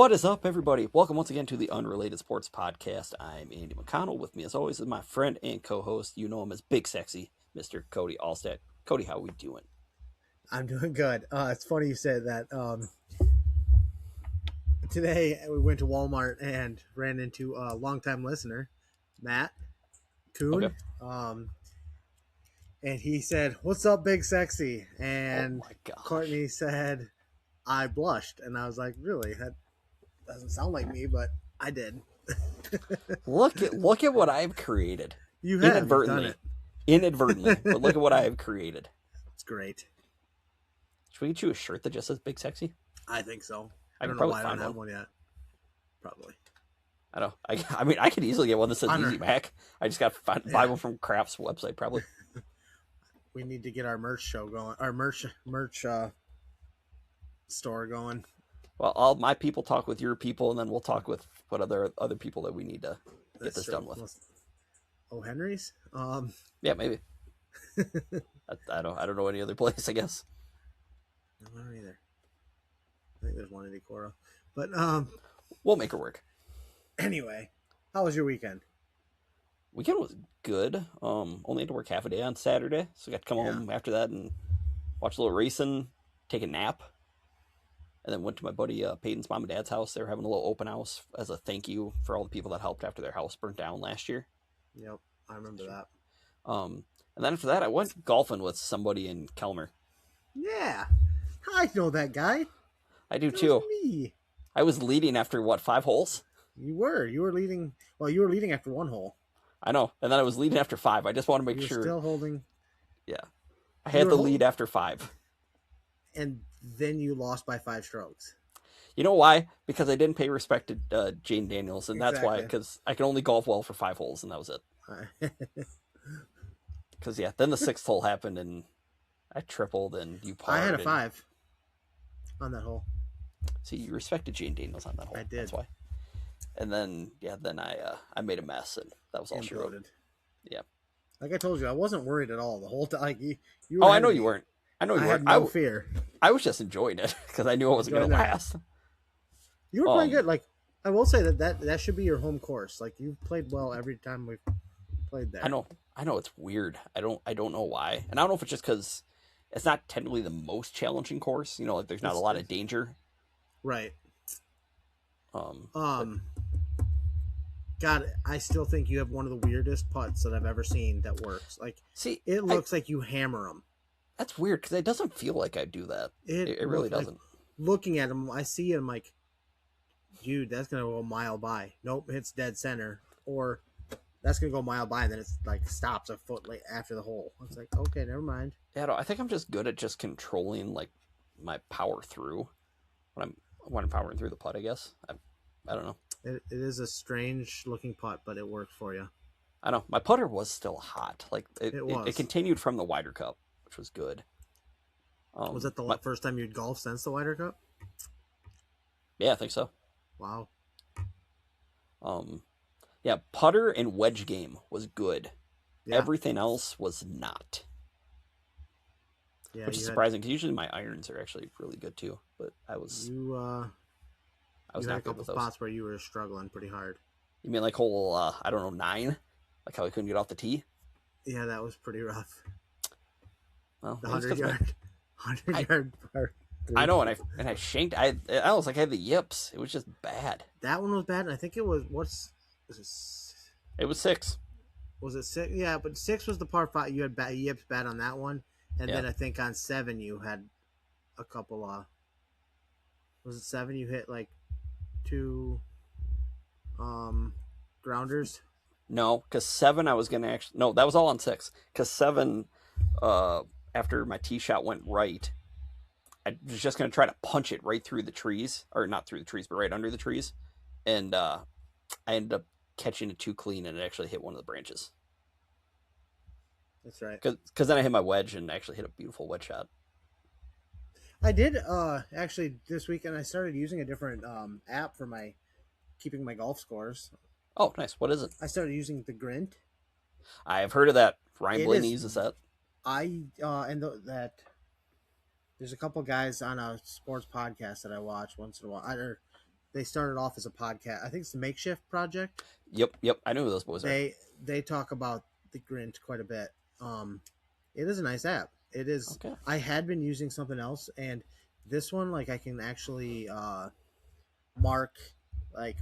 What is up, everybody? Welcome once again to the Unrelated Sports Podcast. I'm Andy McConnell. With me, as always, is my friend and co-host. You know him as Big Sexy, Mr. Cody Allstat. Cody, how we doing? I'm doing good. It's funny you said that. Today we went to Walmart and ran into a longtime listener, Matt Kuhn. Okay. And he said, "What's up, Big Sexy?" And Oh my gosh. Courtney said, "I blushed," and I was like, "Really? That doesn't sound like me, but I did." Look at what I've created. You have done it. Inadvertently, but look at what I have created. It's great. Should we get you a shirt that just says Big Sexy? I think so. I don't can know why probably I don't find have one. one yet. Probably. I know. I mean, I could easily get one that says Honor. Easy Mac. I just got to buy one from Kraft's website, probably. We need to get our merch show going. Our merch store going. Well, all my people talk with your people, and then we'll talk with what other people that we need to get That's this true. done with. Oh, Henry's? Yeah, maybe. I don't know any other place, I guess. I don't either. I think there's one in Decorah. But We'll make it work. anyway, how was your weekend? Weekend was good. Only had to work half a day on Saturday, so I got to come home after that and watch a little racing, take a nap, and then went to my buddy Peyton's mom and dad's house. They were having a little open house as a thank you for all the people that helped after their house burnt down last year. Yep, I remember that. And then after that, I went golfing with somebody in Kelmer. Yeah, I know that guy. I do That too. was me. I was leading after 5 holes? You were leading. Well, you were leading after one hole. I know, and then I was leading after 5. I just want to make You were sure. still holding. Yeah, I had the lead after 5. And then you lost by 5 strokes. You know why? Because I didn't pay respect to Jayden Daniels, and that's why. Exactly. Because I can only golf well for 5 holes, and that was it. Because then the 6th hole happened, and I tripled, and you parred. I had a 5 on that hole. See, you respected Jayden Daniels on that hole. I did. That's why. And then I made a mess, and that was all she wrote. Imploded. Yeah. Like I told you, I wasn't worried at all the whole time. Like, you Oh, I know you weren't. I know you I weren't. had no fear. I was just enjoying it because I knew it wasn't going to last. You were playing good. Like, I will say that should be your home course. Like, you've played well every time we've played there. I know it's weird. I don't know why, and I don't know if it's just because it's not technically the most challenging course. You know, like there's not a lot of danger. Right. But God, I still think you have one of the weirdest putts that I've ever seen that works. Like, see, it looks like you hammer them. That's weird because it doesn't feel like I do that. It really doesn't. Looking at him, I see him like, dude, that's gonna go a mile by. Nope, hits dead center, or that's gonna go a mile by, and then it's like stops a foot late after the hole. It's like, okay, never mind. Yeah, I think I'm just good at just controlling like my power through when I'm powering through the putt. I guess I don't know. It is a strange looking putt, but it worked for you. I know my putter was still hot. Like it continued from the Wider Cup, which was good. Was that the first time you'd golf since the Wider Cup? Yeah, I think so. Wow. Yeah, putter and wedge game was good. Yeah. Everything else was not. Yeah, which is surprising because usually my irons are actually really good too. But I was not good a couple with those. spots where you were struggling pretty hard. You mean like hole 9, like how I couldn't get off the tee? Yeah, that was pretty rough. Well, The 100-yard part. I know, and I shanked. I was like I had the yips. It was just bad. That one was bad. And I think it was It was 6. Was it 6? Yeah, but 6 was the par 5. You had yips bad on that one, and Yeah. then I think on 7 you had a couple. Was it 7? You hit like 2 grounders. No, because 7 I was gonna no, that was all on 6. Because 7, after my tee shot went right, I was just gonna try to punch it right through the trees, or not through the trees, but right under the trees, and I ended up catching it too clean, and it actually hit one of the branches. That's right. Because then I hit my wedge and actually hit a beautiful wedge shot. I did actually this weekend. I started using a different app for keeping my golf scores. Oh, nice. What is it? I started using the Grint. I have heard of that. Ryan Blaney uses that. That there's a couple guys on a sports podcast that I watch once in a while. they started off as a podcast. I think it's the Makeshift Project. Yep. I know who those boys are. They talk about the Grint quite a bit. It is a nice app. It is. Okay. I had been using something else, and this one, like, I can actually mark, like,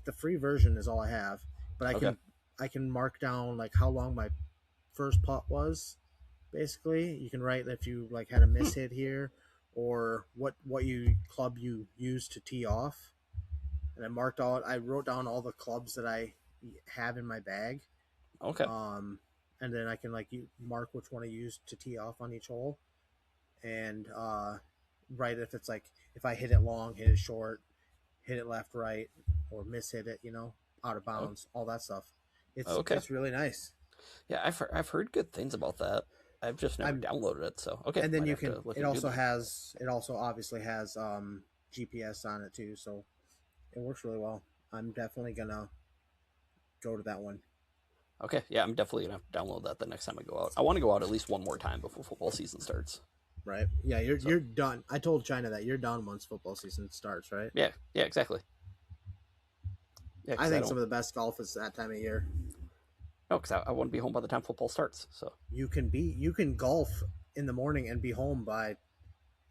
the free version is all I have, but I can mark down like how long my first putt was. Basically, you can write if you like had a miss hit here, or what club you used to tee off, and I wrote down all the clubs that I have in my bag. Okay. And then I can like mark which one I used to tee off on each hole, and write if it's like if I hit it long, hit it short, hit it left, right, or miss hit it, out of bounds, all that stuff. It's really nice. Yeah, I've heard good things about that. I've just never downloaded it, so okay. And then you can. It also obviously has GPS on it too, so it works really well. I'm definitely gonna go to that one. Okay, yeah, I'm definitely gonna have to download that the next time I go out. I want to go out at least one more time before football season starts. Right? Yeah, you're done. I told China that you're done once football season starts, right? Yeah, exactly. Yeah, I think some of the best golf is that time of year. No, because I want to be home by the time football starts. So you can golf in the morning and be home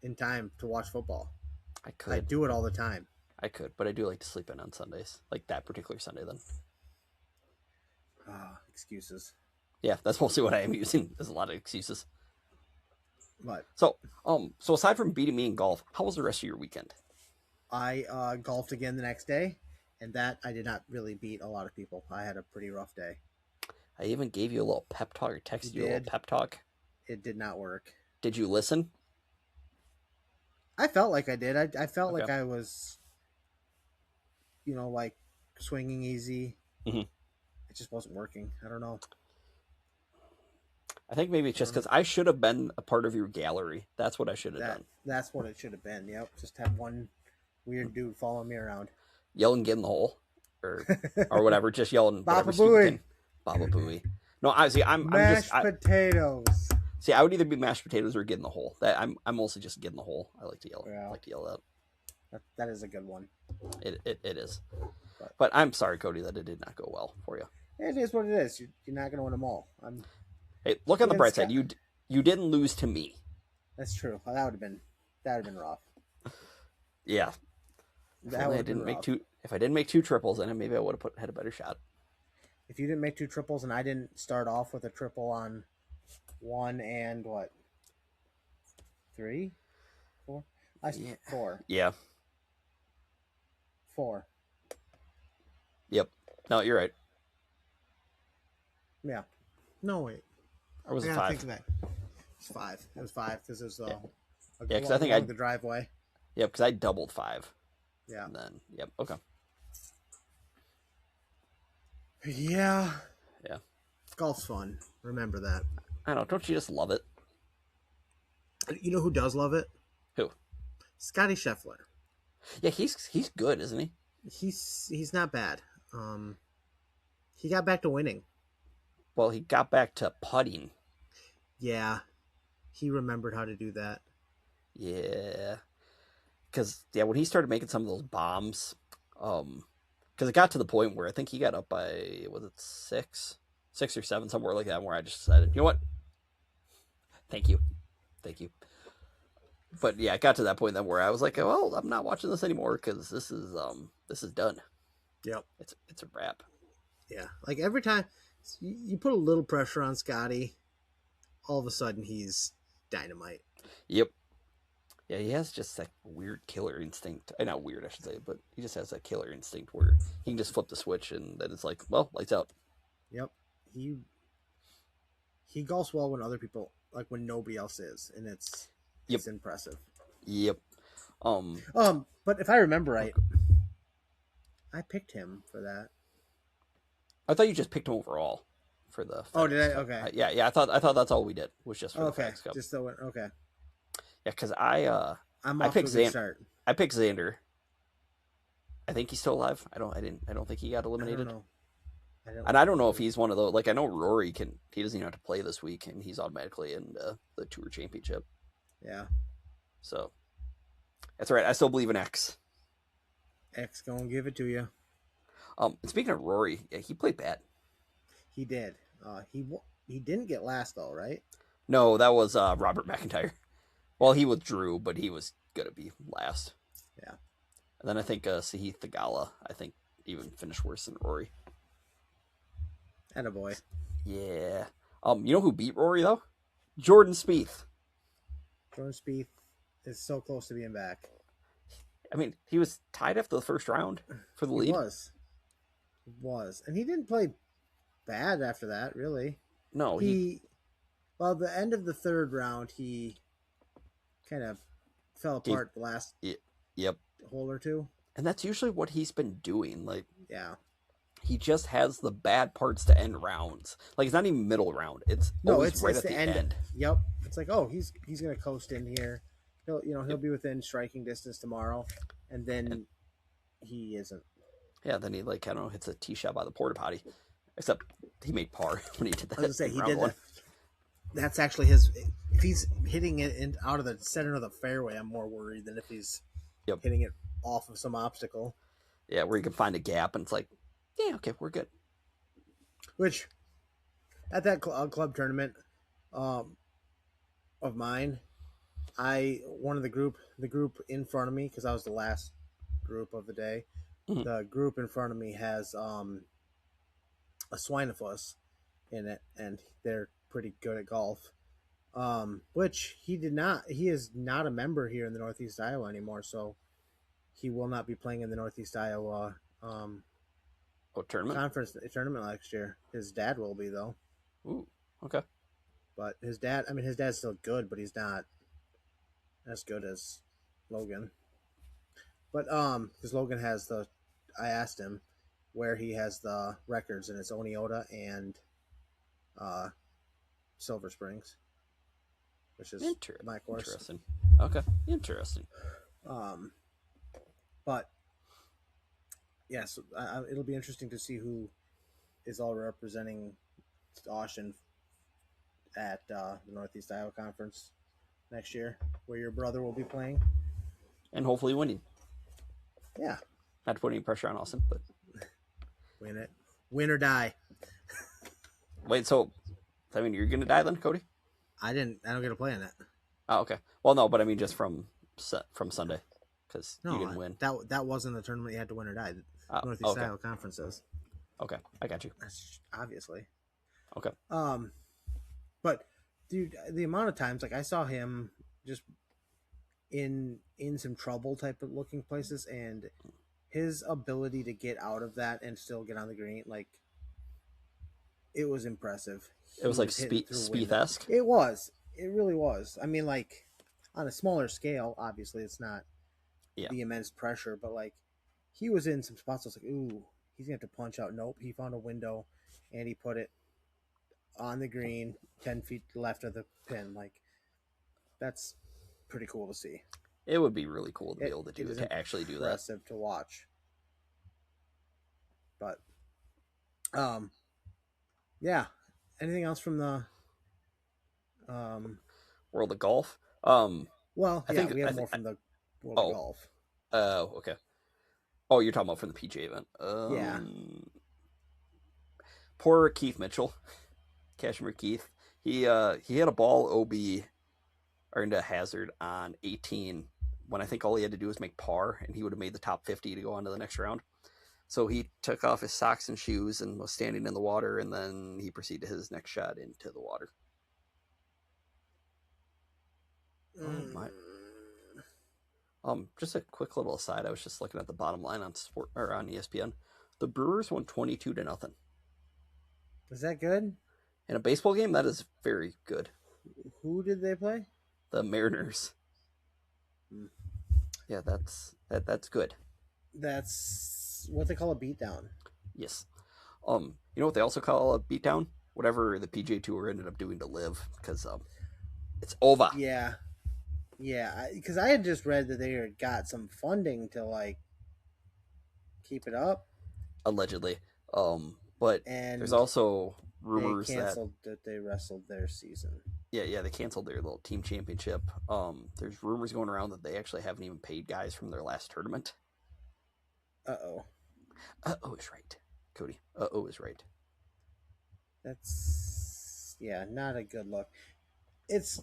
in time to watch football. I do it all the time. I could, but I do like to sleep in on Sundays, like that particular Sunday. Then. Excuses. Yeah, that's mostly what I am using. There's a lot of excuses. But so aside from beating me in golf, how was the rest of your weekend? I golfed again the next day, and that I did not really beat a lot of people. I had a pretty rough day. I even gave you a little pep talk or texted you a little pep talk. It did not work. Did you listen? I felt like I did. I felt like I was, like swinging easy. Mm-hmm. It just wasn't working. I don't know. I think maybe it's just because I should have been a part of your gallery. That's what I should have done. That's what it should have been. Yep. Just have one weird dude following me around. Yelling, get in the hole. Or whatever. Just yelling. Baba Booey. Baba Booey. No, I'm mashed potatoes. See, I would either be mashed potatoes or get in the hole. I'm mostly just get in the hole. I like to yell. Yeah. I like to yell that. That is a good one. It is. But I'm sorry, Cody, that it did not go well for you. It is what it is. You're not going to win them all. Hey, look on the bright side. You didn't lose to me. That's true. That would have been rough. Yeah. If I didn't make two triples in it, maybe I would have had a better shot. If you didn't make two triples and I didn't start off with a triple on 1 and what? 3? 4? 4. Yeah. 4. Yep. No, you're right. Yeah. No, wait. Or was it 5? Think of that. It's 5. It was 5 because it was because I think the driveway. Yep, because I doubled 5. Yeah. And then okay. Yeah. Yeah. Golf's fun. Remember that. I don't know. Don't you just love it? You know who does love it? Who? Scottie Scheffler. Yeah, he's good, isn't he? He's not bad. He got back to winning. Well, he got back to putting. Yeah. He remembered how to do that. Yeah. Because, when he started making some of those bombs, because it got to the point where I think he got up by, was it 6 or 7, somewhere like that, where I just decided, you know what? Thank you. But yeah, it got to that point then where I was like, well, I'm not watching this anymore because this is done. Yep. It's a wrap. Yeah. Like every time you put a little pressure on Scotty, all of a sudden he's dynamite. Yep. Yeah, he has just that weird killer instinct. Not weird, I should say, but he just has that killer instinct where he can just flip the switch and then it's like, well, lights out. Yep. He golfs well when other people, like when nobody else is, and it's impressive. Yep. But if I remember right, I picked him for that. I thought you just picked him overall for the. Oh, did I? Okay. Yeah. I thought that's all we did was just for the FedEx Cup. Just the okay. Yeah, because I picked Xander. I picked Xander. I think he's still alive. I don't think he got eliminated. I don't know if he's one of those. Like I know Rory he doesn't even have to play this week, and he's automatically in the Tour Championship. Yeah. So that's all right. I still believe in X. X gonna give it to you. And speaking of Rory, yeah, he played bad. He did. He didn't get last though, right? No, that was Robert McIntyre. Well, he withdrew, but he was gonna be last. Yeah. And then I think Sahith Theegala, I think, even finished worse than Rory. Attaboy. Yeah. You know who beat Rory though? Jordan Spieth. Jordan Spieth is so close to being back. I mean, he was tied after the first round for the He lead. was, and he didn't play bad after that. Really, No, well, the end of the third round, he kind of fell apart the last yep. hole or two. And that's usually what he's been doing. Like, Yeah. he just has the bad parts to end rounds. Like, it's not even middle round. It's always right at the end. Yep. It's like, oh, he's gonna coast in here. He'll be within striking distance tomorrow, and then he isn't. Yeah, then he, like, I don't know, hits a tee shot by the porta potty. Except he made par when he did that. I was gonna say he round did one. that. That's actually his. If he's hitting it out of the center of the fairway, I'm more worried than if he's hitting it off of some obstacle. Yeah, where you can find a gap and it's like, yeah, okay, we're good. Which, at that club tournament of mine, one of the group in front of me, because I was the last group of the day. Mhm. The group in front of me has a Swinefus in it, and they're pretty good at golf. Which he did not. He is not a member here in the Northeast Iowa anymore, so he will not be playing in the Northeast Iowa tournament tournament next year. His dad will be though. Ooh, okay. But his dad's still good, but he's not as good as Logan. But because Logan has I asked him where he has the records, and it's Oneota and Silver Springs, which is my course. Interesting. Okay, interesting. But yes, it'll be interesting to see who is all representing Austin at the Northeast Iowa Conference next year, where your brother will be playing. And hopefully winning. Yeah. Not to put any pressure on Austin, but win it. Win or die. Wait, so I mean you're gonna die then, Cody? I don't get to play in it. Oh, okay. Well, no, but I mean just from Sunday, because you didn't win. That wasn't the tournament you had to win or die. Northeast Iowa Conferences. Okay, I got you. That's obviously. Okay. But dude, the amount of times like I saw him just in some trouble type of looking places, and his ability to get out of that and still get on the green, like it was impressive. It was like Spieth-esque. It was. It really was. I mean, like on a smaller scale, obviously it's not the immense pressure, but like he was in some spots. I was like, ooh, he's gonna have to punch out. Nope, he found a window and he put it on the green, 10 feet left of the pin. Like that's pretty cool to see. It would be really cool to be able to do it, to actually do that. Impressive to watch. But, yeah. Anything else from the World of Golf? Well, I think we have more from the World of Golf. Oh, okay. Oh, you're talking about from the PGA event. Yeah. Poor Keith Mitchell, Cashmere Keith. He had a ball OB or into hazard on 18 when I think all he had to do was make par, and he would have made the top 50 to go on to the next round. So he took off his socks and shoes and was standing in the water, and then he proceeded his next shot into the water. Oh my! Just a quick little aside. I was just looking at the bottom line on on ESPN. The Brewers won 22-0. Is that good? In a baseball game, that is very good. Who did they play? The Mariners. Yeah, that's good. That's what they call a beatdown. Yes. You know what they also call a beatdown? Whatever the PGA Tour ended up doing to LIV, because it's over. Yeah, because I had just read that they got some funding to like keep it up, allegedly. But there's also rumors that they wrestled their season. Yeah, they canceled their little team championship. There's rumors going around that they actually haven't even paid guys from their last tournament. Uh-oh. Uh-oh is right, Cody. Uh-oh is right. That's not a good look. It's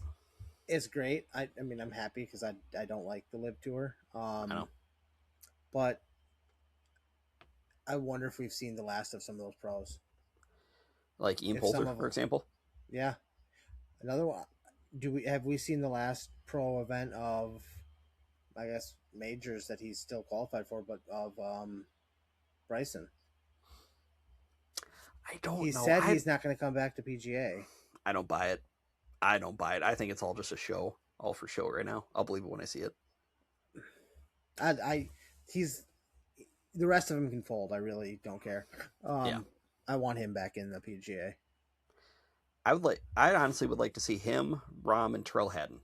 great. I mean, I'm happy because I don't like the Live Tour. I know. But I wonder if we've seen the last of some of those pros. Like Ian If some Poulter, of for them, example. yeah. Another one. Have we seen the last pro event of, I guess, majors that he's still qualified for, but of Bryson? I don't He know. said he's not going to come back to PGA. I don't buy it. I don't buy it. I think it's all just a show. All for show right now. I'll believe it when I see it. He's the rest of them can fold. I really don't care. Yeah. I want him back in the PGA. I honestly would like to see him, Rahm, and Terrell Hatton,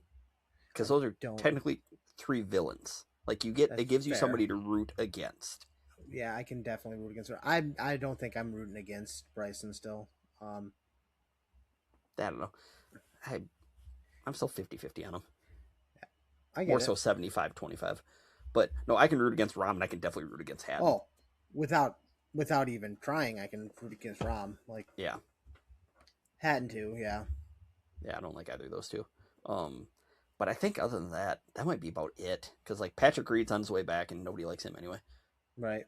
because those are technically 3 villains. Like it gives you somebody to root against. Yeah, I can definitely root against her. I don't think I'm rooting against Bryson still. I don't know. I'm still 50-50 on him. I get More it. so 75-25. But no, I can root against Rahm, and I can definitely root against Hatton. Oh, without even trying, I can root against Rahm. Like, yeah, Hatton too. Yeah. Yeah, I don't like either of those two. But I think other than that, that might be about it. Because like Patrick Reed's on his way back, and nobody likes him anyway. Right.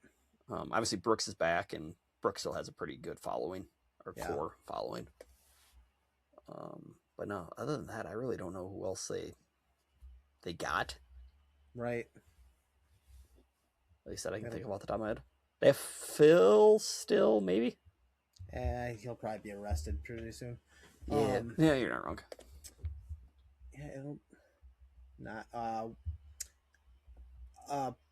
Obviously Brooks is back, and Brooks still has a pretty good following or core following. But no, other than that, I really don't know who else they got. Right. At least that I can think of off the top of my head. They have Phil still, maybe. He'll probably be arrested pretty soon. Yeah, yeah, you're not wrong. Yeah, it'll not.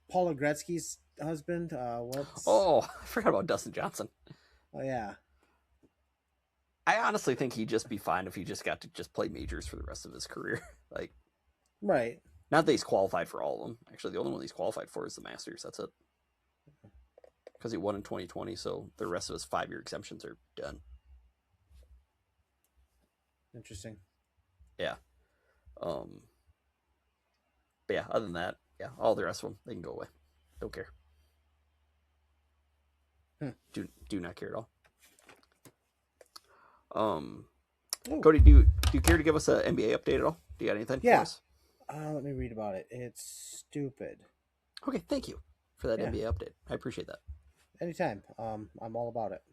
Paula Gretzky's husband. What's? Oh, I forgot about Dustin Johnson. Oh yeah. I honestly think he'd just be fine if he just got to just play majors for the rest of his career. Like, right. Not that he's qualified for all of them. Actually, the only one he's qualified for is the Masters. That's it. Because he won in 2020, so the rest of his 5-year exemptions are done. Interesting. Yeah. But yeah, other than that, yeah, all the rest of them, they can go away. Don't care. Do not care at all. Cody, do you care to give us an NBA update at all? Do you got anything for us? Let me read about it. It's stupid. Okay, thank you for that NBA update. I appreciate that. Anytime. I'm all about it.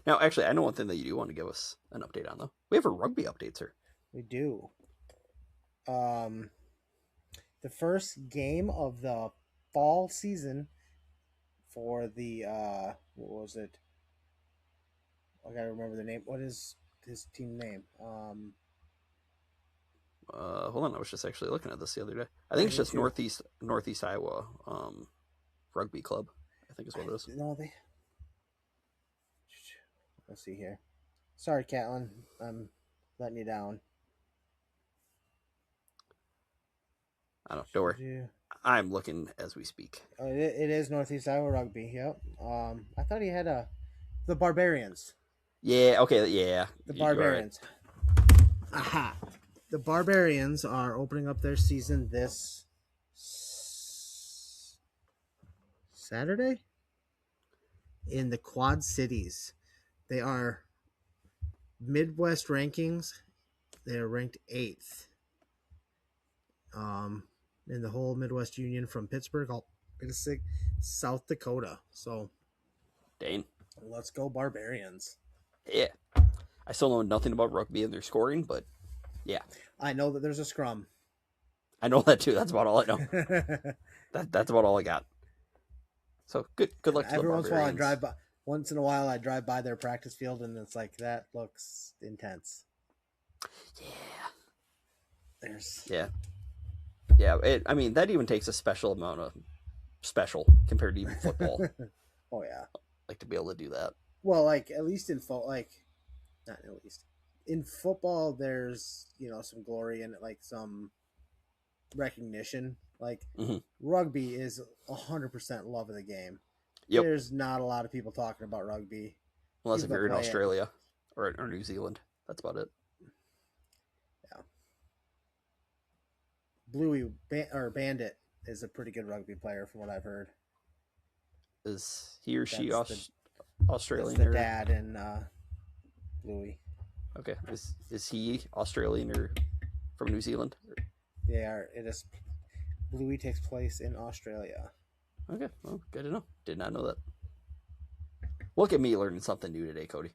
Now, actually, I know one thing that you do want to give us an update on, though. We have a rugby update, sir. We do. The first game of the fall season for the what was it? I gotta remember the name. What is his team name? Hold on, I was just actually looking at this the other day. I think it's just Northeast Iowa Rugby Club. I think is what it is. No, let's see here. Sorry, Catlin, I'm letting you down. I don't know. Don't worry. I'm looking as we speak. It is Northeast Iowa Rugby. Yep. I thought he had the Barbarians. Yeah. Okay. Yeah. The Barbarians. Right. Aha. The Barbarians are opening up their season this Saturday in the Quad Cities. They are Midwest rankings. They are ranked 8th. In the whole Midwest Union from Pittsburgh all to South Dakota. So, Dane, let's go Barbarians. Yeah, I still know nothing about rugby and their scoring, but yeah, I know that there's a scrum. I know that too. That's about all I know. That's about all I got. So good luck to the Barbarians. Once in a while, I drive by their practice field, and it's like that looks intense. Yeah. I mean, that even takes a special amount of special compared to even football. Oh yeah, like to be able to do that. Well, like at least in not at least in football, there's some glory in it, like some recognition. Like rugby is 100% love of the game. Yep. There's not a lot of people talking about rugby. Unless if you're in Australia or New Zealand. That's about it. Yeah. Bluey or Bandit is a pretty good rugby player from what I've heard. Is he or she That's Australian? the or... dad and Louis. Okay. Is he Australian or from New Zealand? They are. It is. Louis takes place in Australia. Okay. Well, good to know. Did not know that. Look at me learning something new today, Cody.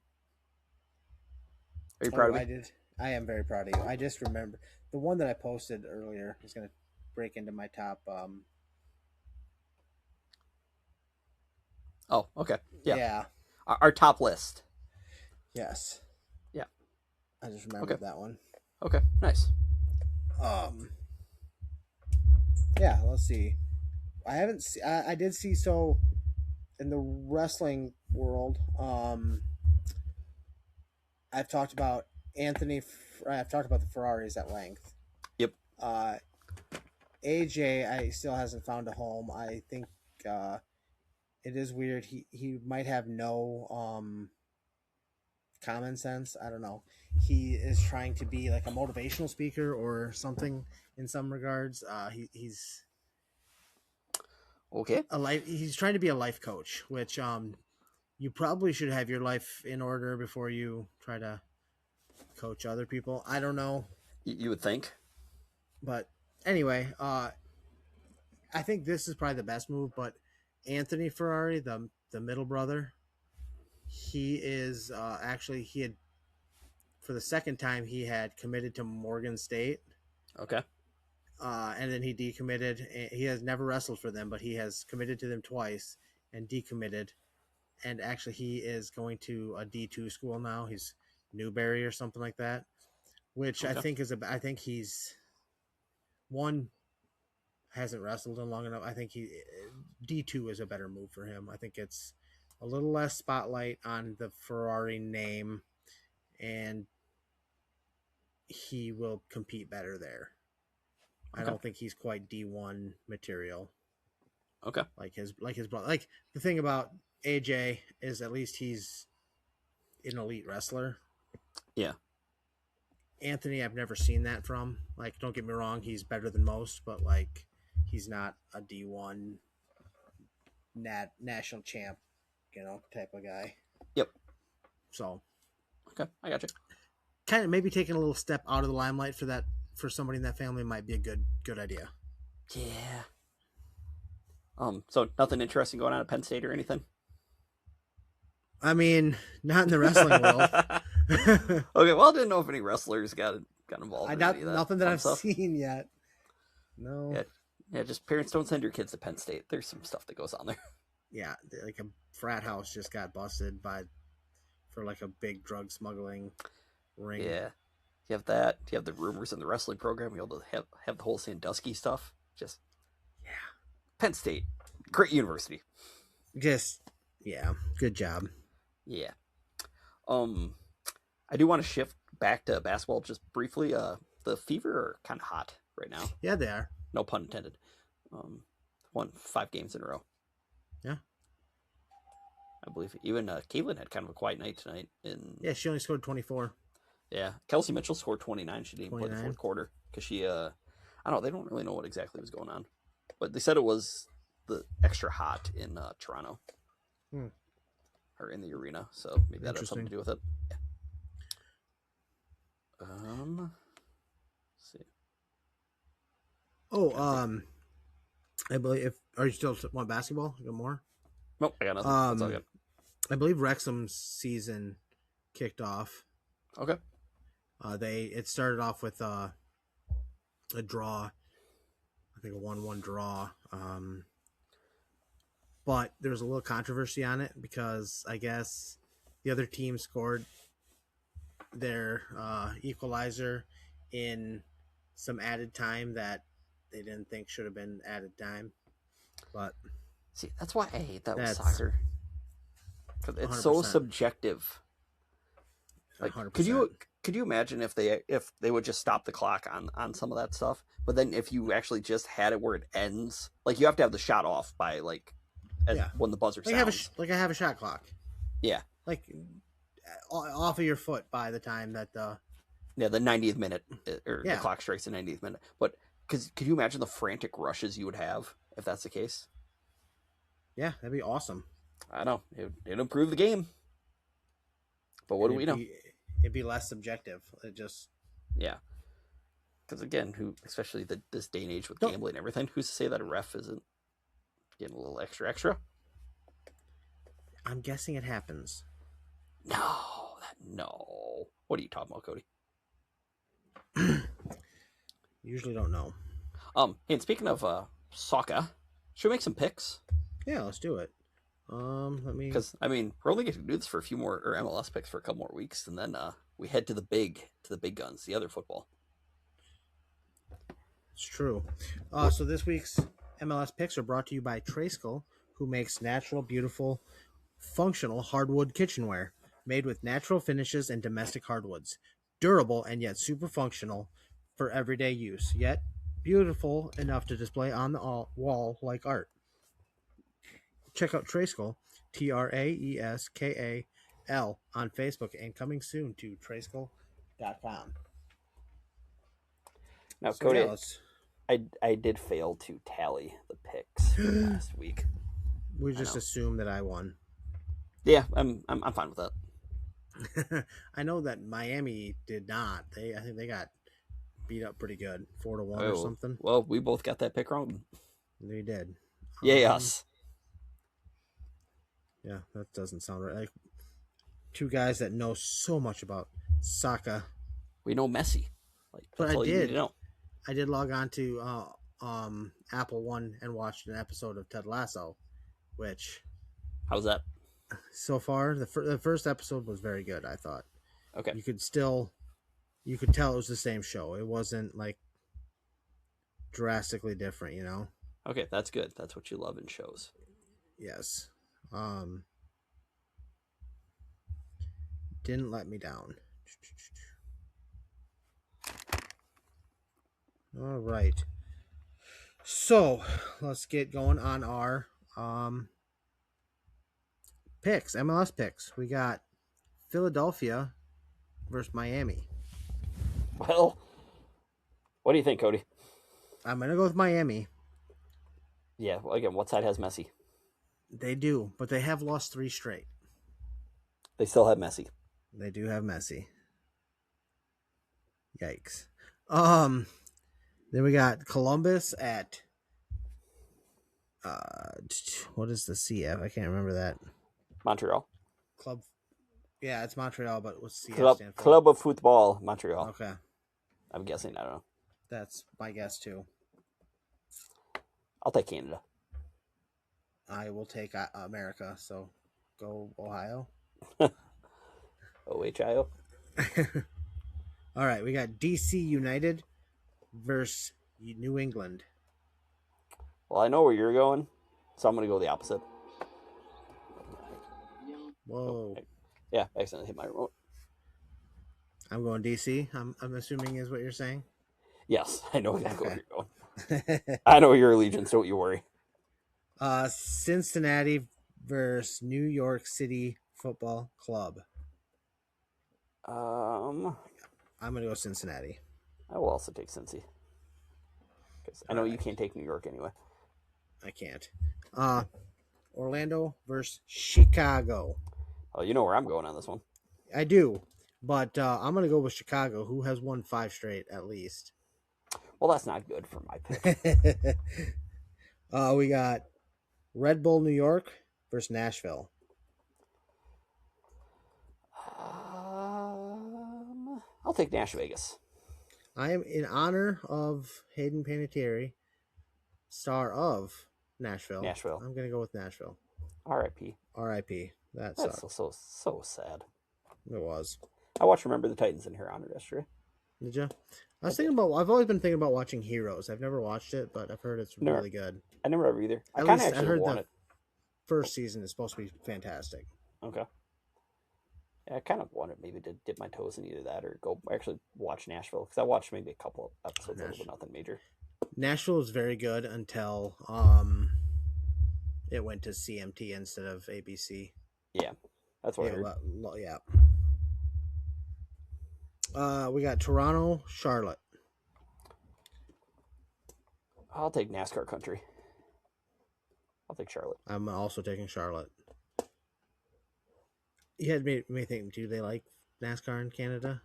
Are you proud of me? I did. I am very proud of you. I just remember the one that I posted earlier is going to break into my top. Oh, okay. Yeah. Yeah. Our top list. Yes. Yeah. I just remembered that one. Okay. Nice. Yeah. Let's see. I haven't. I did see so in the wrestling world. I've talked about Anthony. I've talked about the Ferraris at length. Yep. AJ, I still hasn't found a home. I think it is weird. He might have no common sense. I don't know. He is trying to be like a motivational speaker or something in some regards. He's okay. He's trying to be a life coach, which you probably should have your life in order before you try to coach other people. I don't know. You would think. But anyway, I think this is probably the best move. But Anthony Ferrari, the middle brother, he is actually he had for the second time he had committed to Morgan State. Okay. And then he decommitted. He has never wrestled for them, but he has committed to them twice and decommitted. And actually, he is going to a D2 school now. He's Newberry or something like that, which Okay. I think he's one hasn't wrestled in long enough. I think D2 is a better move for him. I think it's a little less spotlight on the Ferrari name, and he will compete better there. Okay. I don't think he's quite D1 material. Okay. Like his brother. Like the thing about AJ is at least he's an elite wrestler. Yeah. Anthony, I've never seen that from. Like, don't get me wrong, he's better than most, but like he's not a D1 national champ, type of guy. Yep. So. Okay, I got you. Kind of maybe taking a little step out of the limelight for somebody in that family might be a good idea. Yeah. So nothing interesting going on at Penn State or anything? I mean, not in the wrestling world. Okay, well, I didn't know if any wrestlers got involved. Nothing that I've seen yet. No. Yeah, just parents don't send your kids to Penn State. There's some stuff that goes on there. Yeah, like a frat house just got busted for like a big drug smuggling ring. Yeah. You have that. You have the rumors in the wrestling program. You have the whole Sandusky stuff. Just, yeah. Penn State, great university. Just, yeah, good job. Yeah. I do want to shift back to basketball just briefly. The Fever are kind of hot right now. Yeah, they are. No pun intended. Won 5 games in a row. Yeah. I believe even Caitlin had kind of a quiet night tonight. Yeah, she only scored 24. Yeah, Kelsey Mitchell scored 29. She didn't play the fourth quarter because she, I don't know, they don't really know what exactly was going on. But they said it was the extra hot in Toronto. Or in the arena, so maybe that had something to do with it. Yeah. Let's see. Oh, I believe are you still want basketball? You got more? Nope, I got nothing. That's all good. I believe Wrexham's season kicked off. Okay. It started off with a draw. I think a 1-1 draw. But there was a little controversy on it because I guess the other team scored their equalizer in some added time that they didn't think should have been added time. But see, that's why I hate that with soccer. It's 100%. So subjective. Like, 100%. Could you imagine if they would just stop the clock on some of that stuff? But then if you actually just had it where it ends, like you have to have the shot off by when the buzzer sounds. I have a shot clock. Yeah. Like off of your foot by the time that the 90th minute or the clock strikes the 90th minute. But could you imagine the frantic rushes you would have if that's the case? Yeah, that'd be awesome. I know it'd improve the game, but what And do we know? it'd be less subjective. It just Yeah, because again, especially this day and age with don't. gambling and everything, who's to say that a ref isn't getting a little extra? I'm guessing it happens. No. What are you talking about, Cody? Usually don't know. And speaking of soccer, should we make some picks? Yeah, let's do it. Let me. Because I mean, we're only going to do this for a few more or MLS picks for a couple more weeks, and then we head to the big guns, the other football. It's true. So this week's MLS picks are brought to you by Traceco, who makes natural, beautiful, functional hardwood kitchenware made with natural finishes and domestic hardwoods, durable and yet super functional for everyday use, yet beautiful enough to display on the wall like art. Check out Traceco, Traeskal, on Facebook and coming soon to traceco.com. Now, So yeah, Cody, I did fail to tally the picks from last week. We just assume that I won. Yeah, I'm fine with that. I know that Miami did not. I think they got beat up pretty good, 4-1 or something. Well, we both got that pick wrong. They did. Yay us. Yeah, that doesn't sound right. Like two guys that know so much about soccer. We know Messi. Like, but I did. I did log on to Apple One and watched an episode of Ted Lasso, which. How's that? So far, the first episode was very good. I thought. Okay. You could tell it was the same show. It wasn't like drastically different, you know. Okay, that's good. That's what you love in shows. Yes. Didn't let me down. All right. So let's get going on our picks, MLS picks. We got Philadelphia versus Miami. Well, what do you think, Cody? I'm gonna go with Miami. Yeah. Well, again, what side has Messi? They do, but they have lost 3 straight. They still have Messi. They do have Messi. Yikes. Then we got Columbus at what is the CF? I can't remember that. Montreal. Club. Yeah, it's Montreal, but what's CF stand for? Club of Football Montreal. Okay. I'm guessing. I don't know. That's my guess too. I'll take Canada. I will take America. So go Ohio. OHIO. All right, we got DC United versus New England. Well, I know where you're going, so I'm going to go the opposite. Whoa. Yeah, I accidentally hit my remote. I'm going DC. I'm assuming is what you're saying. Yes, I know exactly where you're going. I know your allegiance. Don't you worry. Cincinnati versus New York City Football Club. I'm gonna go Cincinnati. I will also take Cincy because I know you can't take New York anyway. I can't. Orlando versus Chicago. Oh, you know where I'm going on this one. I do, but I'm gonna go with Chicago, who has won 5 straight at least. Well, that's not good for my pick. We got Red Bull New York versus Nashville. I'll take Nash Vegas. I am in honor of Hayden Panettiere, star of Nashville. I'm gonna go with Nashville. R.I.P. R.I.P. That's so sad. It was. I watched Remember the Titans in her honor yesterday. Did you? I've always been thinking about watching Heroes. I've never watched it, but I've heard it's really good. I never have either. I kind of actually want it. First season is supposed to be fantastic. Okay. Yeah, I kind of wanted maybe to dip my toes in either that or go actually watch Nashville because I watched maybe a couple of episodes of it, but nothing major. Nashville was very good until it went to CMT instead of ABC. Yeah, that's what I heard. Yeah. We got Toronto, Charlotte. I'll take NASCAR country. I'll take Charlotte. I'm also taking Charlotte. You had me think, do they like NASCAR in Canada?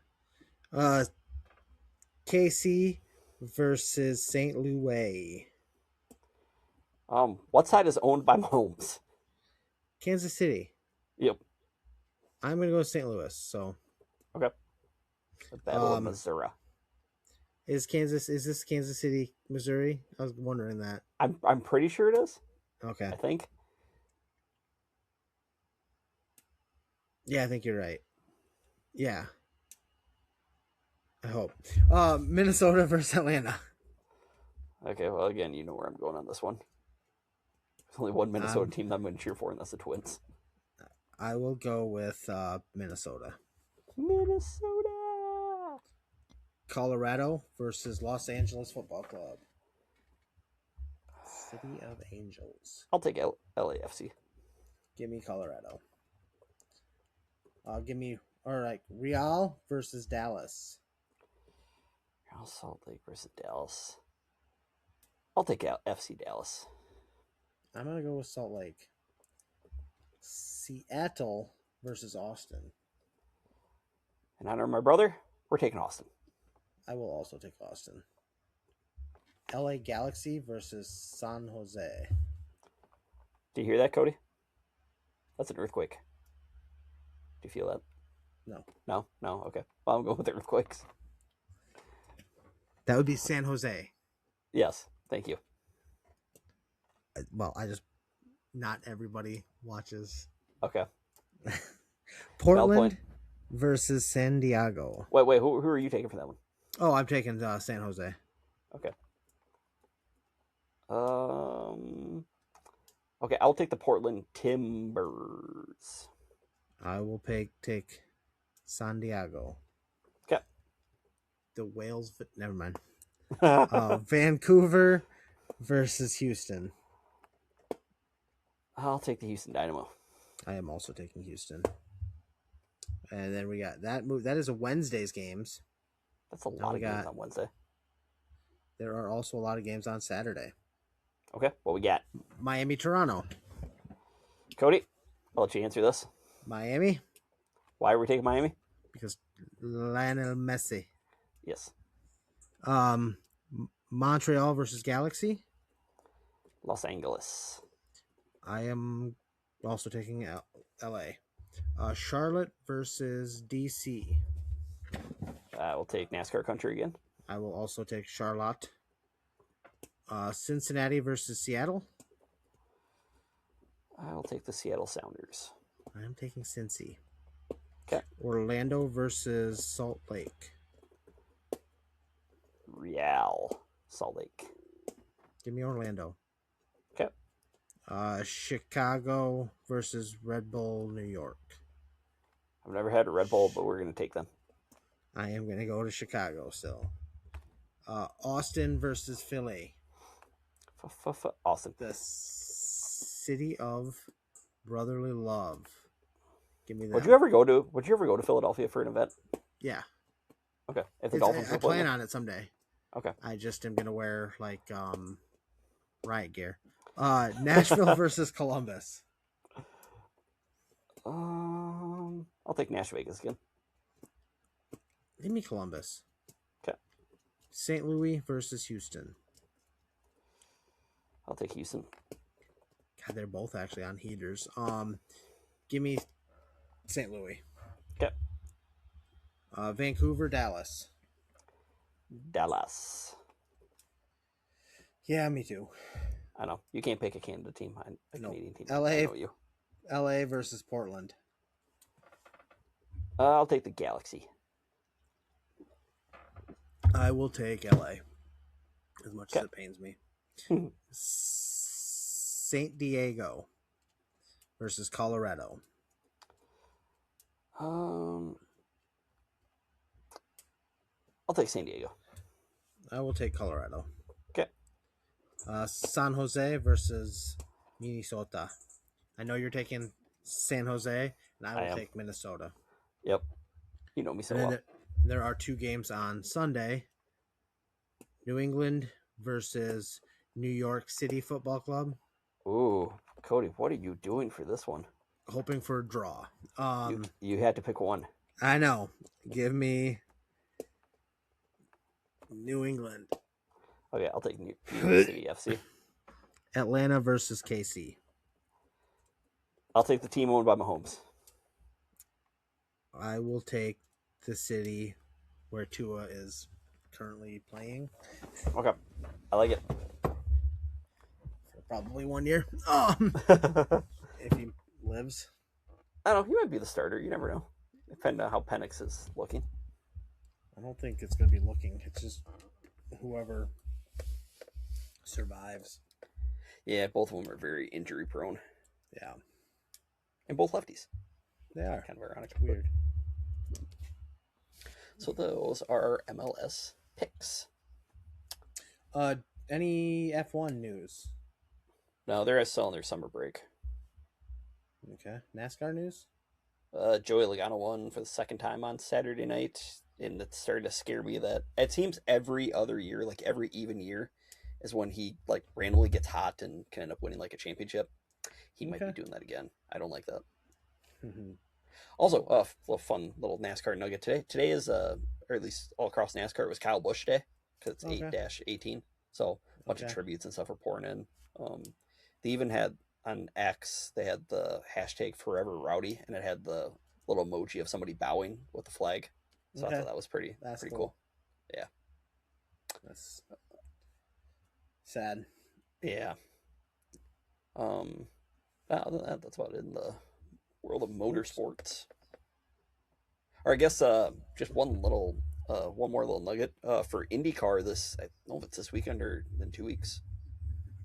KC versus St. Louis. What side is owned by Mahomes? Kansas City. Yep. I'm gonna go with St. Louis. So Okay. The Battle of Missouri. is this Kansas City, Missouri? I was wondering that. I'm pretty sure it is. Okay. I think. Yeah, I think you're right. Yeah. I hope. Minnesota versus Atlanta. Okay, well, again, you know where I'm going on this one. There's only one Minnesota team that I'm going to cheer for, and that's the Twins. I will go with Minnesota. Minnesota! Colorado versus Los Angeles Football Club. City of Angels. I'll take LAFC. Give me Colorado. Give me, all right, Real versus Dallas. Real Salt Lake versus Dallas. I'll take FC Dallas. I'm going to go with Salt Lake. Seattle versus Austin. In honor of my brother, we're taking Austin. I will also take Austin. LA Galaxy versus San Jose. Do you hear that, Cody? That's an earthquake. Do you feel that? No. No? Okay. Well, I'm going with the earthquakes. That would be San Jose. Yes. Thank you. Well, not everybody watches. Okay. Portland versus San Diego. Wait. Who are you taking for that one? Oh, I'm taking San Jose. Okay. Okay, I'll take the Portland Timbers. I will take San Diego. Okay. The Whales. Never mind. Vancouver versus Houston. I'll take the Houston Dynamo. I am also taking Houston. And then we got that move. That is a Wednesday's games. That's a lot of games on Wednesday. There are also a lot of games on Saturday. Okay, what we got? Miami, Toronto. Cody, I'll let you answer this. Miami. Why are we taking Miami? Because Lionel Messi. Yes. Montreal versus Galaxy. Los Angeles. I am also taking LA. Charlotte versus DC. We'll take NASCAR country again. I will also take Charlotte. Cincinnati versus Seattle. I'll take the Seattle Sounders. I am taking Cincy. Okay. Orlando versus Salt Lake. Real Salt Lake. Give me Orlando. Okay. Chicago versus Red Bull New York. I've never had a Red Bull, but we're going to take them. I am going to go to Chicago still. Austin versus Philly. Austin. The city of brotherly love. Give me that. Would you ever go to Philadelphia for an event? Yeah. Okay. If the Dolphins I plan on it someday. Okay. I just am going to wear riot gear. Nashville versus Columbus. I'll take Nash Vegas again. Give me Columbus. Okay. St. Louis versus Houston. I'll take Houston. God, they're both actually on heaters. Give me St. Louis. Okay. Vancouver, Dallas. Dallas. Yeah, me too. I know. You can't pick a Canada team. A Canadian team. LA. I know you. LA versus Portland. I'll take the Galaxy. I will take LA. As much as it pains me. St. Diego versus Colorado. I'll take San Diego. I will take Colorado. Okay. San Jose versus Minnesota. I know you're taking San Jose, and I will take Minnesota. Yep. You know me so well. There are two games on Sunday. New England versus New York City Football Club. Ooh, Cody, what are you doing for this one? Hoping for a draw. You had to pick one. I know. Give me New England. Okay, I'll take New York City FC. Atlanta versus KC. I'll take the team owned by Mahomes. I will take the city where Tua is currently playing. Okay, I like it. For probably 1 year. If he lives. I don't know. He might be the starter. You never know. Depending on how Penix is looking. I don't think it's going to be looking. It's just whoever survives. Yeah, both of them are very injury prone. Yeah. And both lefties. They are. Kind of ironic. It's weird. So those are MLS picks. Any F1 news? No, they're still on their summer break. Okay. NASCAR news? Joey Logano won for the second time on Saturday night, and it started to scare me that it seems every other year, like every even year, is when he like randomly gets hot and can end up winning like a championship. He might be doing that again. I don't like that. Mm-hmm. Also, a fun little NASCAR nugget today. Today is, or at least all across NASCAR, it was Kyle Busch Day because it's 8-18. So a bunch of tributes and stuff are pouring in. They even had on X, they had the hashtag Forever Rowdy, and it had the little emoji of somebody bowing with the flag. So I thought that was pretty cool. Yeah. That's sad. Yeah. Other than that, that's about it in the world of motorsports. Or I guess just one more little nugget for IndyCar. This, I don't know if it's this weekend or in 2 weeks.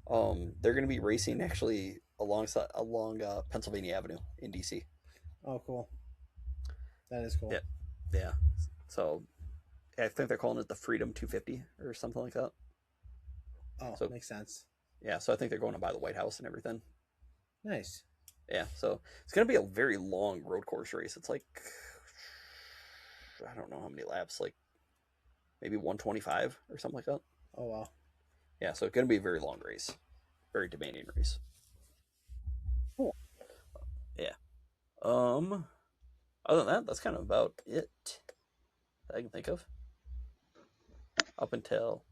They're going to be racing actually along Pennsylvania Avenue in DC. Oh, cool. That is cool. Yeah. So I think they're calling it the Freedom 250 or something like that. Oh, so makes sense. Yeah, so I think they're going to buy the White House and everything. Nice. Yeah, so it's going to be a very long road course race. It's like, I don't know how many laps, like maybe 125 or something like that. Oh, wow. Yeah, so it's going to be a very long race. Very demanding race. Cool. Yeah. Other than that, that's kind of about it that I can think of. Up until...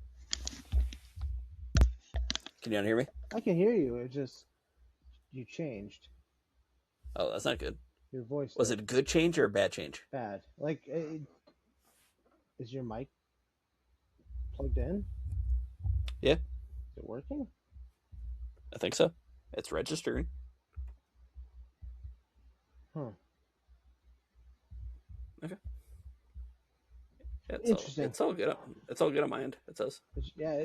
Can you not hear me? I can hear you. It just... You changed. Oh, that's not good. Your voice... Was it a good change or a bad change? Bad. Like, is your mic plugged in? Yeah. Is it working? I think so. It's registering. Huh. Okay. Interesting. It's all good. It's all good on my end. It says. Yeah.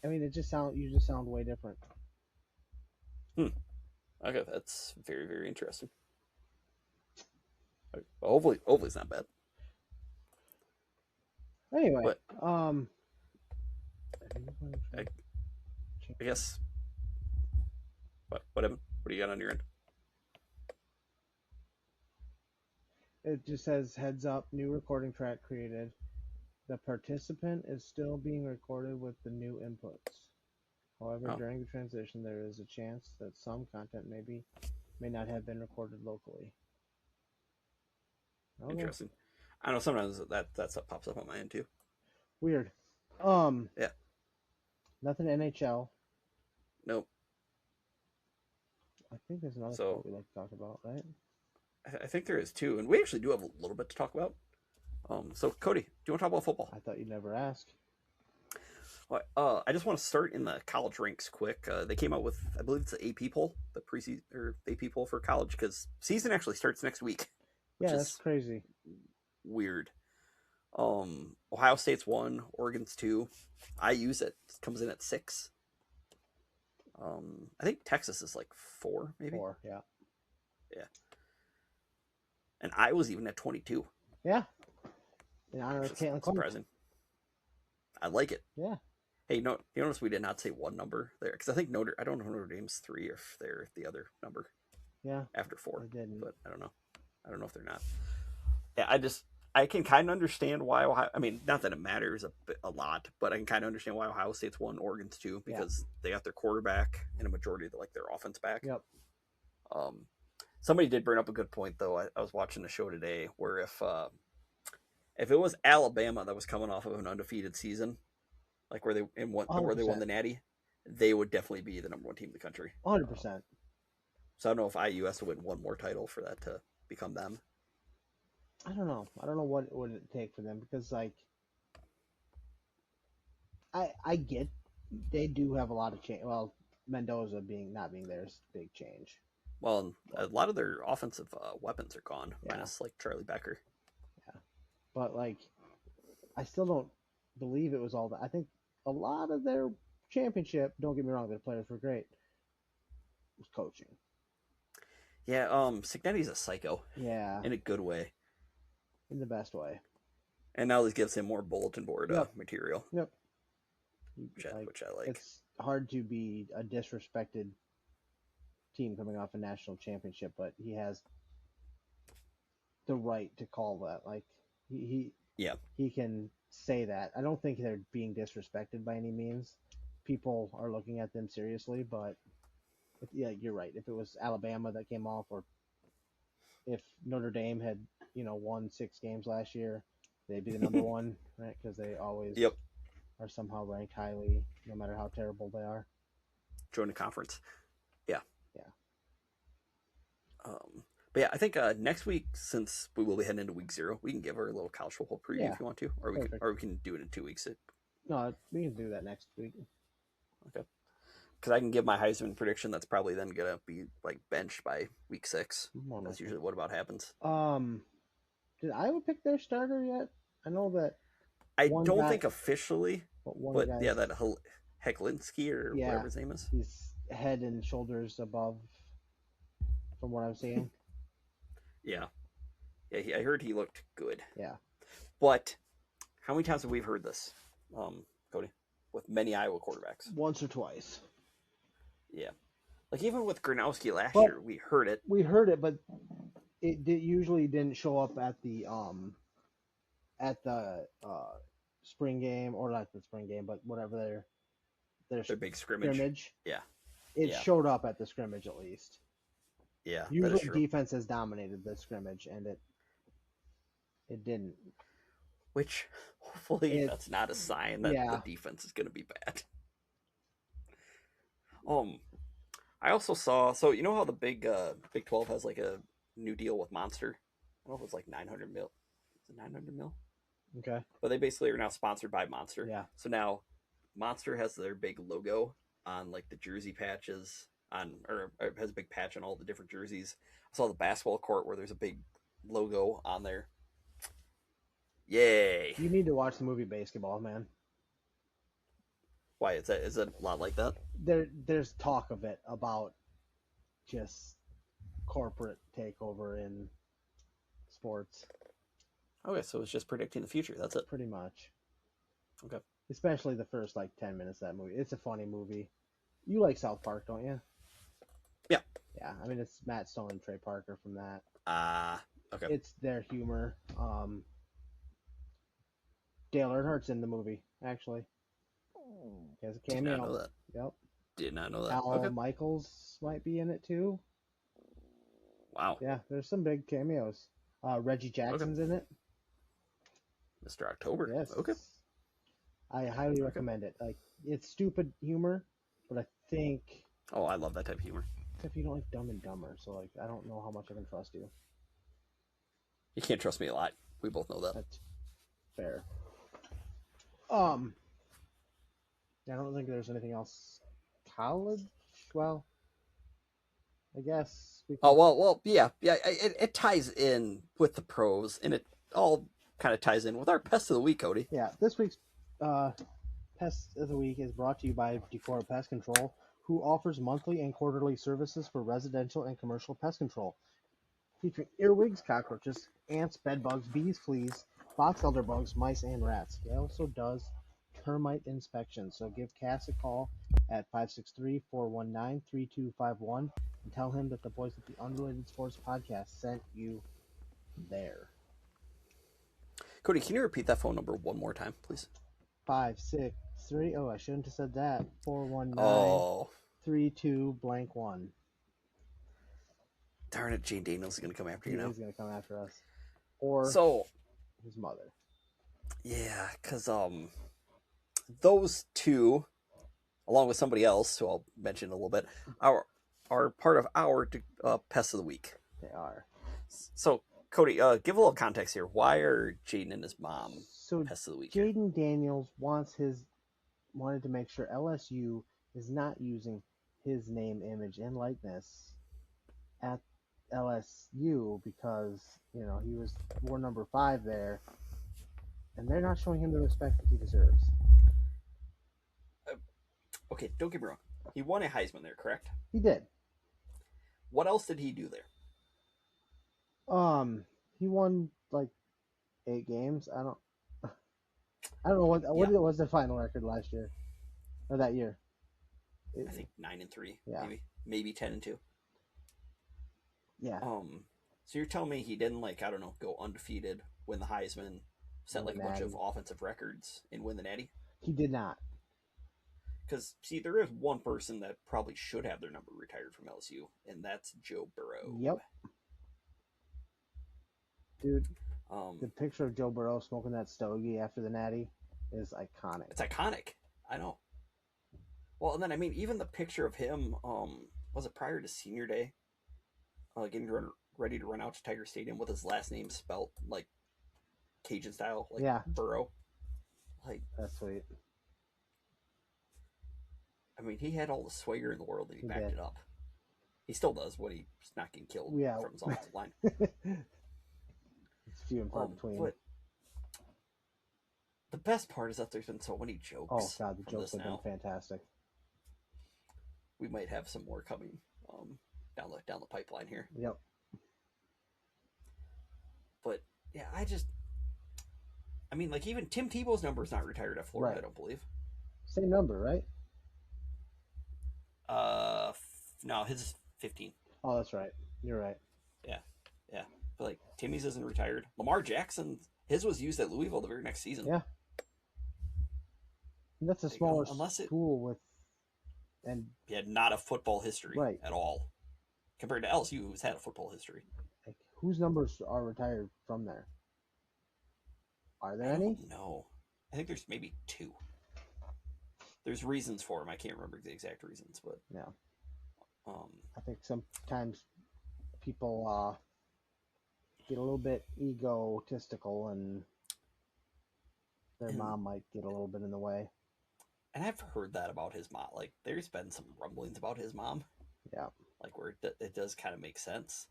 You just sound way different. Okay, that's very, very interesting. Okay. Well, hopefully it's not bad. Anyway, but, I guess. What do you got on your end? It just says, heads up, new recording track created. The participant is still being recorded with the new inputs. However, during the transition, there is a chance that some content may not have been recorded locally. Okay. Interesting. I know sometimes that stuff pops up on my end too. Weird. Yeah. Nothing NHL. Nope. I think there's another sport we'd like to talk about, right? I think there is too, and we actually do have a little bit to talk about. So Cody, do you want to talk about football? I thought you'd never ask. Well, I just want to start in the college ranks quick. They came out with, I believe it's the AP poll, the preseason or AP poll for college, because season actually starts next week. Yeah, that's crazy. Weird. Ohio State's 1, Oregon's 2. IU's comes in at 6. I think Texas is like 4, maybe. 4, yeah. Yeah. And Iowa's even at 22. Yeah. In honor of Caitlin Clark. Surprising. I like it. Yeah. Hey, you notice we did not say one number there, because I think I don't know if Notre Dame's 3 or if they're the other number. Yeah. After 4. I didn't. But I don't know. I don't know if they're not. Yeah, I can kind of understand why Ohio. I mean, not that it matters a lot, but I can kind of understand why Ohio State's won, Oregon's too, Yeah. because they got their quarterback and a majority of their offense back. Yep. Somebody did bring up a good point though. I was watching a show today where if it was Alabama that was coming off of an undefeated season, like where they won 100%. the Natty, they would definitely be the number one team in the country. 100%. So I don't know if IU has to win one more title for that to become them. I don't know. I don't know what would it take for them because like I get they do have a lot of change. Well, Mendoza not being there is a big change. Well, a lot of their offensive weapons are gone, Yeah. minus like Charlie Becker. Yeah, but like I still don't believe it was all that. I think a lot of their championship. Don't get me wrong, their players were great. Was coaching. Yeah, Cignetti's a psycho. Yeah, In a good way. in the best way. And now this gives him more bulletin board material. Yep. Which I like. It's hard to be a disrespected team coming off a national championship, but he has the right to call that. Like he can say that. I don't think they're being disrespected by any means. People are looking at them seriously, but yeah, you're right. If it was Alabama that came off, or if Notre Dame had won 6 games last year, they'd be the number one, right? Because they always are somehow ranked highly, no matter how terrible they are. Join the conference. Yeah. Yeah. But yeah, I think next week, since we will be heading into week 0, we can give our little college football preview if you want to, or we can do it in 2 weeks. No, we can do that next week. Okay. Because I can give my Heisman prediction. That's probably then gonna be like benched by week 6. That's usually what about happens. Did Iowa pick their starter yet? I know that. I don't think officially, but yeah, that Hecklinski or whatever his name is. He's head and shoulders above, from what I'm seeing. Yeah. I heard he looked good. Yeah. But how many times have we heard this, Cody, with many Iowa quarterbacks? Once or twice. Yeah. Like even with Gronowski last year, we heard it. We heard it, but it usually didn't show up at the spring game, or not the spring game, but whatever their big scrimmage. Yeah. It showed up at the scrimmage at least. Yeah. Usually defense has dominated the scrimmage, and it didn't. Which hopefully that's not a sign that the defense is going to be bad. I also saw, so you know how the Big 12 has like a new deal with Monster? I don't know if it's like 900 mil. Is it 900 mil? Okay. But they basically are now sponsored by Monster. Yeah. So now Monster has their big logo on like the jersey patches or has a big patch on all the different jerseys. I saw the basketball court where there's a big logo on there. Yay. You need to watch the movie Basketball, man. Why is it a lot like that? There's talk of it about just corporate takeover in sports. Okay, so it's just predicting the future. That's it. Pretty much. Okay. Especially the first 10 minutes of that movie. It's a funny movie. You like South Park, don't you? Yeah. Yeah. I mean, it's Matt Stone and Trey Parker from that. Okay. It's their humor. Dale Earnhardt's in the movie, actually. He has a cameo. Did not know that. Yep. Did not know that. Al Michaels might be in it too. Wow. Yeah, there's some big cameos. Reggie Jackson's in it. Mr. October. Yes. Okay. I highly recommend it. Like, it's stupid humor, but I think. Oh, I love that type of humor. Except you don't like Dumb and Dumber, so I don't know how much I can trust you. You can't trust me a lot. We both know that. That's fair. I don't think there's anything else. College? Well, I guess we can... well, yeah. It ties in with the pros, and it all kind of ties in with our Pest of the Week, Cody. Yeah, this week's Pest of the Week is brought to you by Decor Pest Control, who offers monthly and quarterly services for residential and commercial pest control, featuring earwigs, cockroaches, ants, bedbugs, bees, fleas, box elder bugs, mice, and rats. He also does termite inspections, so give Cass a call at 563-419-3251 and tell him that the boys at the Unrelated Sports Podcast sent you there. Cody, can you repeat that phone number one more time, please? 563. Oh, I shouldn't have said that. 419 Oh, 32 blank 1. darn it, Jayden Daniels is going to come after He you now. is going to come after us. Or So, his mother. yeah, because those two, along with somebody else, who I'll mention in a little bit, are part of our Pest of the Week. They are. So, Cody, give a little context here. Why are Jayden and his mom So Pest of the Week? Jayden Daniels wanted to make sure LSU is not using his name, image, and likeness at LSU because he wore number 5 there, and they're not showing him the respect that he deserves. Okay, don't get me wrong. He won a Heisman there, correct? He did. What else did he do there? He won like 8 games. I don't know what was the final record last year or that year. I think 9-3, yeah. maybe 10-2. Yeah. So you're telling me he didn't go undefeated, win the Heisman, set like a bunch of offensive records, and win the Natty? He did not. Because see, there is one person that probably should have their number retired from LSU, and that's Joe Burrow. Yep. Dude, the picture of Joe Burrow smoking that stogie after the Natty is iconic. It's iconic. I know. Well, and then even the picture of him, was it prior to Senior Day, getting ready to run out to Tiger Stadium with his last name spelt like Cajun style, like Burrow. Like, that's sweet. He had all the swagger in the world, and he backed it up. He still does when he's not getting killed from his offensive line. It's few and far between. But the best part is that there's been so many jokes. Oh God, the jokes have been fantastic. We might have some more coming down the pipeline here. Yep. But yeah, even Tim Tebow's number is not retired at Florida. Right. I don't believe. Same number, right? No, his is 15. Oh, that's right. You're right. Yeah. But Timmy's isn't retired. Lamar Jackson, his was used at Louisville the very next season. Yeah. And that's a smaller school and not a football history at all, compared to LSU, who's had a football history. Whose numbers are retired from there? Are there any? No, I think there's maybe 2. There's reasons for them. I can't remember the exact reasons, but yeah. I think sometimes people get a little bit egotistical, and their mom might get a little bit in the way. And I've heard that about his mom. There's been some rumblings about his mom. Yeah. Where it does kind of make sense.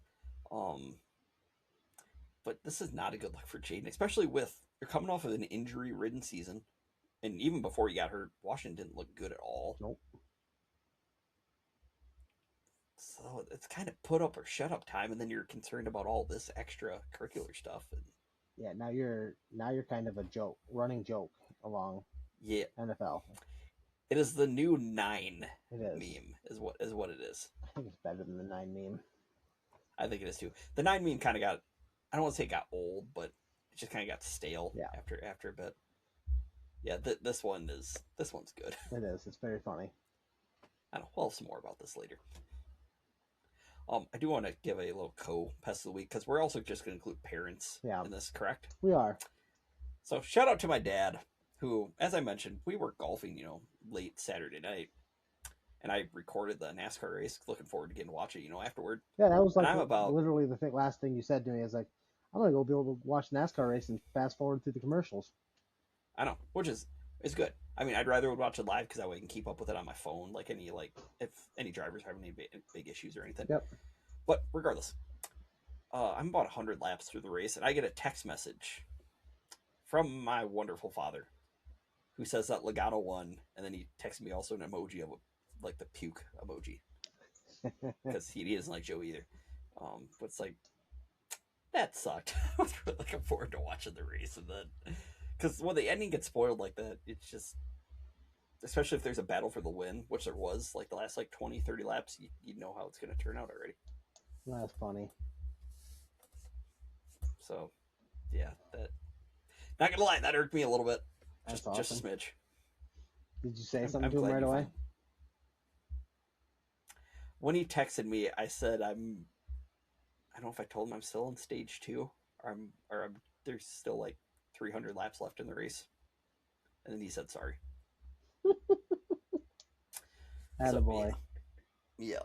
But this is not a good look for Jayden, especially with you're coming off of an injury-ridden season. And even before he got hurt, Washington didn't look good at all. Nope. So it's kind of put up or shut up time, and then you're concerned about all this extracurricular stuff. And yeah, now you're kind of a running joke along NFL. It is the new 9 meme, is what it is. I think it's better than the 9 meme. I think it is too. The 9 meme kind of got, I don't want to say it got old, but it just kind of got stale after a bit. Yeah, this one's good. It is. It's very funny. I know. We'll have some more about this later. I do want to give a little Pest of the Week, because we're also just going to include parents in this, correct? We are. So shout out to my dad, who, as I mentioned, we were golfing, late Saturday night, and I recorded the NASCAR race. Looking forward to getting to watch it, afterward. Yeah, that was literally the last thing you said to me. Is like, I'm gonna go be able to watch NASCAR race and fast forward through the commercials. I know, which is good. I'd rather watch it live because that way I can keep up with it on my phone, if any drivers have any big issues or anything. Yep. But regardless, I'm about 100 laps through the race, and I get a text message from my wonderful father, who says that Logano won, and then he texted me also an emoji of the puke emoji, because he doesn't like Joe either. But it's that sucked. I was really looking forward to watching the race, and then because when the ending gets spoiled like that, it's just, especially if there's a battle for the win, which there was, the last 20, 30 laps, you know how it's going to turn out already. That's funny. So, yeah, that Not gonna lie, that irked me a little bit. That's Just a awesome. smidge. Did you say I'm, something I'm to him glad right you away? find. When he texted me, I said I don't know if I told him I'm still in stage 2 or there's still like 300 laps left in the race. And then he said sorry. So Attaboy. yeah.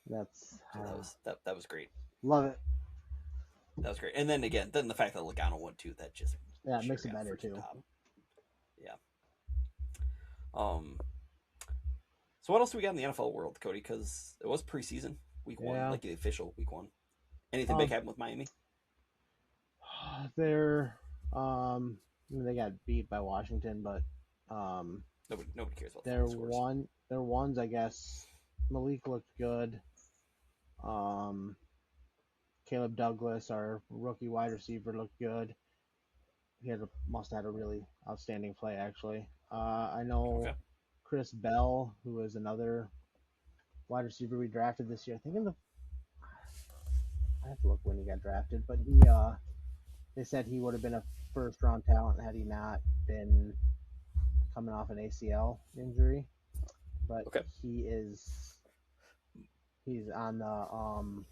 That's So that was great. love it. That was great. And then again, then the fact that Logano won too, that just Yeah, it sure makes it got better freaking too. top. Yeah. So what else do we got in the NFL world, Cody? Because it was preseason week 1, Yeah. like the official week 1. Anything big happened with Miami? They're they got beat by Washington, but Nobody cares about the their final scores. their ones, I guess. Malik looked good. Caleb Douglas, our rookie wide receiver, looked good. Must have had a really outstanding play, actually. I know Okay. Chris Bell, who is another wide receiver we drafted this year. I think I have to look when he got drafted, but they said he would have been a first round talent had he not been coming off an ACL injury. But Okay. he's on the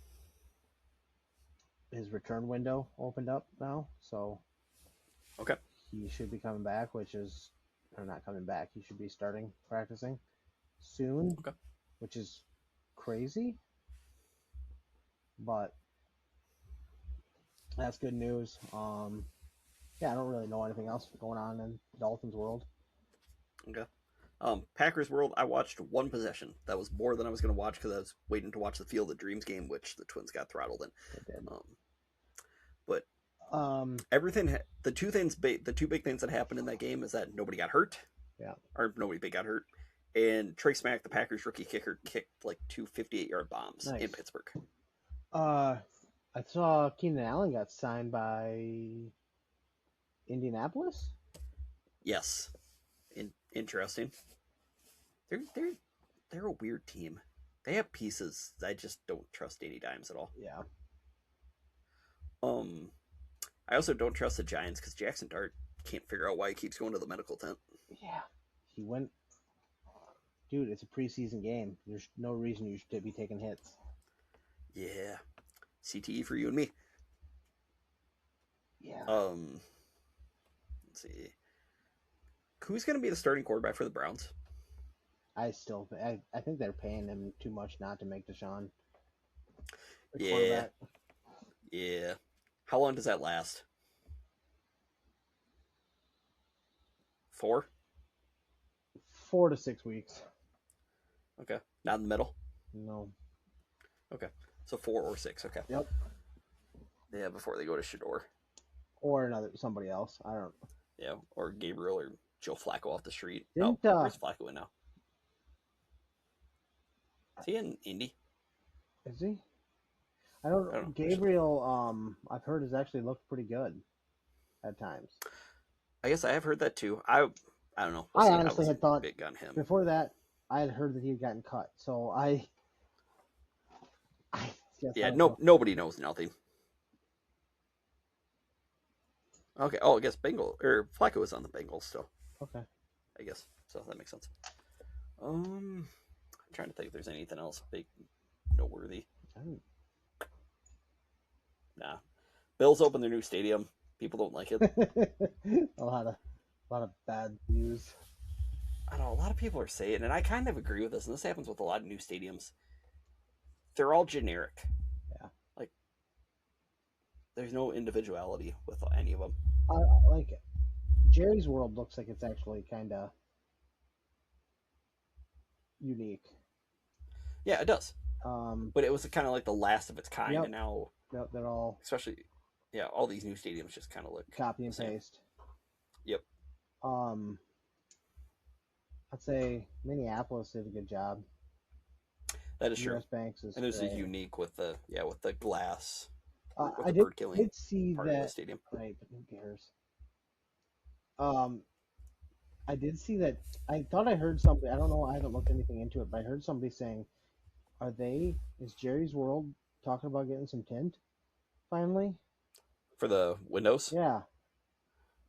his return window opened up now, so Okay. he should be coming back, or not coming back. He should be starting practicing soon, Okay. which is crazy, but that's good news. Yeah, I don't really know anything else going on in Dolphins world. Okay. Packers world, I watched one possession. That was more than I was going to watch because I was waiting to watch the Field of Dreams game, which the Twins got throttled in. They did. But everything, the two big things that happened in that game is that nobody got hurt. Yeah. Or nobody big got hurt. And Trace Mack, the Packers rookie kicker, kicked like 2 58-yard bombs Nice. in Pittsburgh. I saw Keenan Allen got signed by Indianapolis. Yes. Interesting. They're a weird team. They have pieces. I just don't trust Danny Dimes at all. Yeah. I also don't trust the Giants because Jackson Dart can't figure out why he keeps going to the medical tent. Yeah. He went. Dude, it's a preseason game. There's no reason you should be taking hits. Yeah. CTE for you and me. Yeah. Let's see. Who's going to be the starting quarterback for the Browns? I think they're paying him too much not to make Deshaun. Yeah. Yeah. How long does that last? 4? 4 to 6 weeks. Okay. Not in the middle? No. Okay. So 4 or 6. Okay. Yep. Yeah, before they go to Shador. Or somebody else. I don't. Yeah, or Gabriel or Joe Flacco off the street. Didn't, where's Flacco in now? Is he in Indy? Is he? I don't know. Gabriel, I've heard has actually looked pretty good at times. I guess I have heard that too. I don't know. I honestly had thought big on him. Before that, I had heard that he had gotten cut. So nobody knows nothing. Okay. Oh, I guess Flacco was on the Bengals still. Okay. I guess so. That makes sense. I'm trying to think if there's anything else big, noteworthy. Nah. Bills open their new stadium. People don't like it. a lot of bad news. I don't know. A lot of people are saying, and I kind of agree with this. And this happens with a lot of new stadiums. They're all generic. Yeah. Like, there's no individuality with any of them. I like it. Jerry's World looks like it's actually kind of unique. Yeah, it does. But it was kind of like the last of its kind, Yep. and now they're all especially, all these new stadiums just kind of look copy and paste. Yep. I'd say Minneapolis did a good job. That is true. US Banks is and this great. is unique with the glass. I did see part that. Of the stadium. Right, but who cares? I did see that. I thought I heard somebody. I don't know. I haven't looked anything into it, but I heard somebody saying, "Is Jerry's World talking about getting some tint finally for the windows?" Yeah.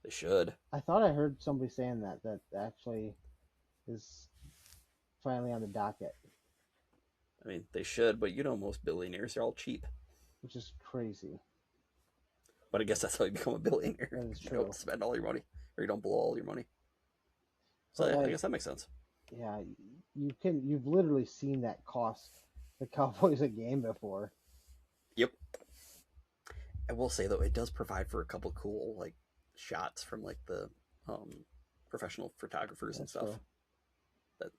They should. I thought I heard somebody saying that actually is finally on the docket, I mean, they should, but you know, most billionaires are all cheap. which is crazy. But I guess that's how you become a billionaire. That is You don't true. spend all your money, or you don't blow all your money. So But yeah, I like, guess that makes sense. yeah, you've literally seen that cost the Cowboys a game before. Yep. I will say though, it does provide for a couple cool like shots from like the professional photographers and That's stuff. true. That,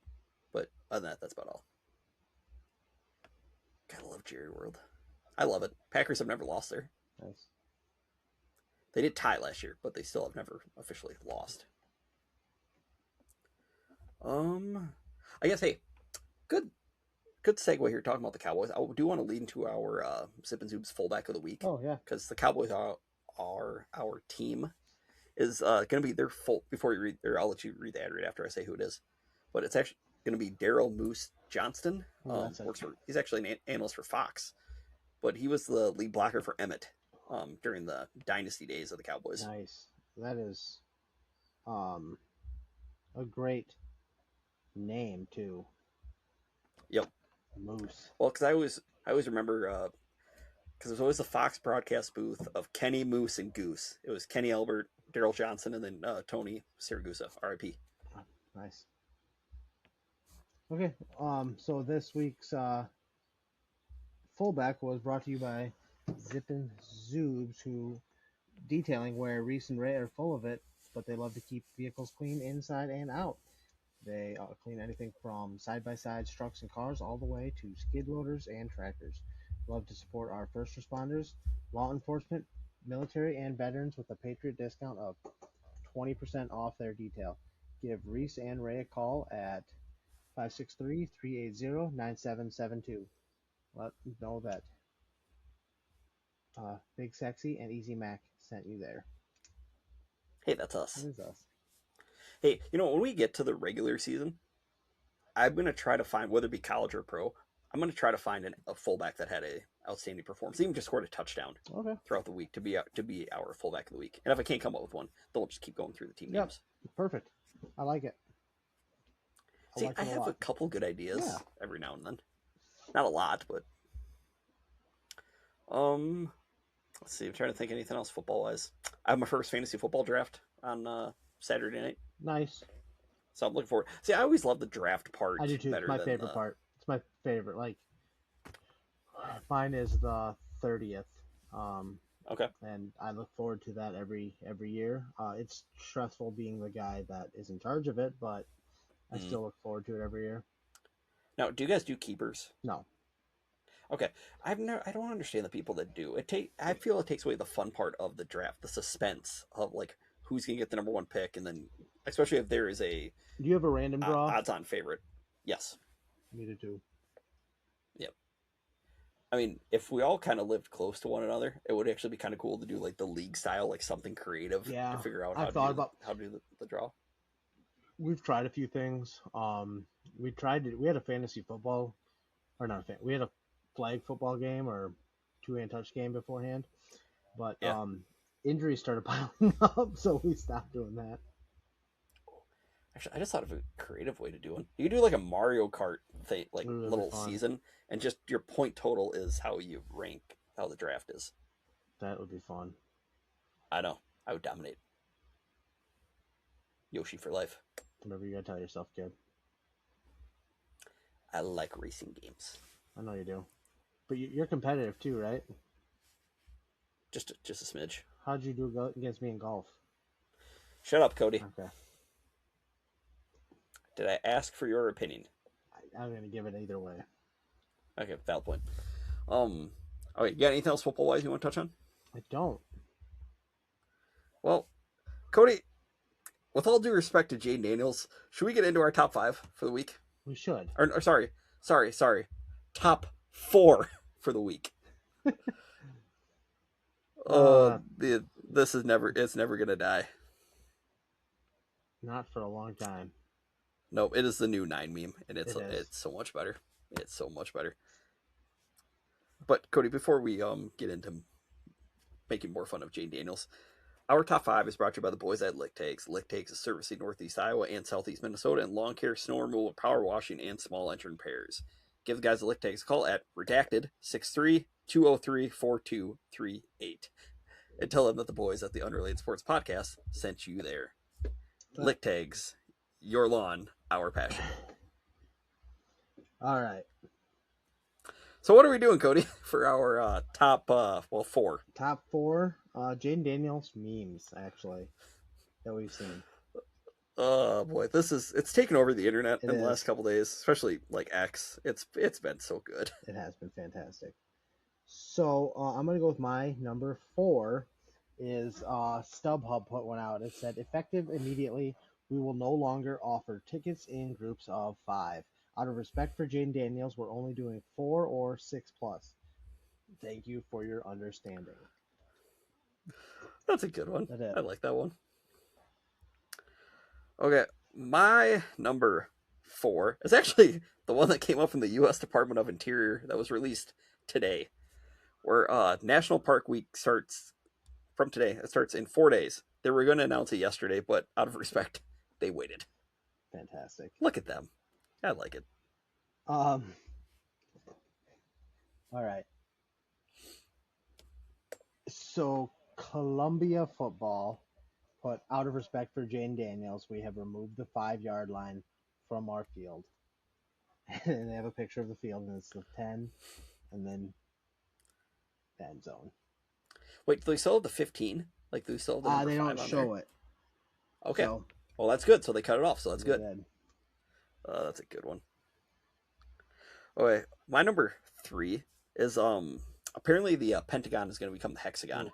but other than that, that's about all. Gotta love Jerry World. I love it. Packers have never lost there. Nice. They did tie last year, but they still have never officially lost. I guess hey, good segue here talking about the Cowboys. I do want to lead into our Zip and Zoob's fullback of the week Oh yeah. because the Cowboys are our team is going to be their full. Before you read, or I'll let you read the ad read after I say who it is, but it's actually going to be Daryl Moose Johnston. He's actually an analyst for Fox, but he was the lead blocker for Emmett during the dynasty days of the Cowboys. Nice. That is a great name too. Yep. Moose. Well, because I always remember because there's always a Fox broadcast booth of Kenny, Moose, and Goose. It was Kenny Albert, Daryl Johnson, and then Tony Siragusa, R.I.P. Nice. Okay. So this week's fullback was brought to you by Zippin' Zoobs, who detailing where Reese and Ray are full of it, but they love to keep vehicles clean inside and out. They clean anything from side-by-sides, trucks, and cars, all the way to skid loaders and tractors. Love to support our first responders, law enforcement, military, and veterans with a Patriot discount of 20% off their detail. Give Reese and Ray a call at 563-380-9772. Let them know that Big Sexy and Easy Mac sent you there. Hey, that's us. That is us. Hey, when we get to the regular season, I'm going to try to find, whether it be college or pro, I'm going to try to find a fullback that had a outstanding performance, even just scored a touchdown throughout the week to be our fullback of the week. And if I can't come up with one, then we'll just keep going through the team names. Perfect. I like it. I have a couple good ideas every now and then. Not a lot, but let's see. I'm trying to think of anything else football wise. I have my first fantasy football draft on Saturday night. Nice. So I'm looking forward. See, I always love the draft part. I do too. It's my favorite part. It's my favorite. Like, mine is the 30th. Okay. And I look forward to that every year. It's stressful being the guy that is in charge of it, but I still look forward to it every year. Now, do you guys do keepers? No. Okay, I don't understand the people that do. I feel it takes away the fun part of the draft, the suspense of like who's gonna get the number one pick, and then especially if there is a. Do you have a random draw? Odds-on favorite. Yes. Me too. Yep. I mean, if we all kind of lived close to one another, it would actually be kind of cool to do like the league style, like something creative to figure out how to do the draw. We've tried a few things. We had a fantasy football, or not we had a flag football game or two-hand touch game beforehand, but injuries started piling up, so we stopped doing that. Actually, I just thought of a creative way to do it. You could do like a Mario Kart thing, like little season, and just your point total is how you rank how the draft is. That would be fun. I know. I would dominate. Yoshi for life. Whatever you gotta tell yourself, kid. I like racing games. I know you do. But you're competitive too, right? Just a smidge. How'd you do against me in golf? Shut up, Cody. Okay. Did I ask for your opinion? I'm going to give it either way. Okay, valid point. Okay, you got anything else football-wise you want to touch on? I don't. Well, Cody, with all due respect to Jayden Daniels, should we get into our top 5 for the week? We should. Or sorry. Top 4 for the week. It's never going to die. Not for a long time. No, it is the new 9 meme, and it's so much better. It's so much better. But Cody, before we get into making more fun of Jayden Daniels, Our top 5 is brought to you by the boys at Lick Takes. Lick Takes is servicing Northeast Iowa and Southeast Minnesota in lawn care, snow removal, power washing, and small engine repairs. Give the guys at Lick Takes a call at redacted 63-203-4238 and tell them that the boys at the Unrelated Sports Podcast sent you there. Lick Tags, your lawn, our passion. All right. So what are we doing, Cody, for our top 4? Top 4 Jayden Daniels memes, actually, that we've seen. Oh boy, it's taken over the internet It in the is. last couple days, especially like X. It's been so good. It has been fantastic. So I'm gonna go with my number 4 is StubHub put one out. It said, effective immediately, we will no longer offer tickets in groups of 5. Out of respect for Jayden Daniels, we're only doing 4 or 6 plus. Thank you for your understanding. That's a good one. That is. I like that one. Okay, my number 4 is actually the one that came up from the U.S. Department of Interior that was released today, where National Park Week starts from today. It starts in 4 days. They were going to announce it yesterday, but out of respect, they waited. Fantastic. Look at them. I like it. All right. So Columbia football put, out of respect for Jayden Daniels, we have removed the 5-yard line from our field. And they have a picture of the field, and it's the 10, and then the end zone. Wait, do they still have the 15? Like, do they still have the number They 5 don't on show there? it. Okay. So, Well, that's good. So they cut it off. So that's good. Good. That's a good one. Okay, my number 3 is apparently the Pentagon is going to become the hexagon,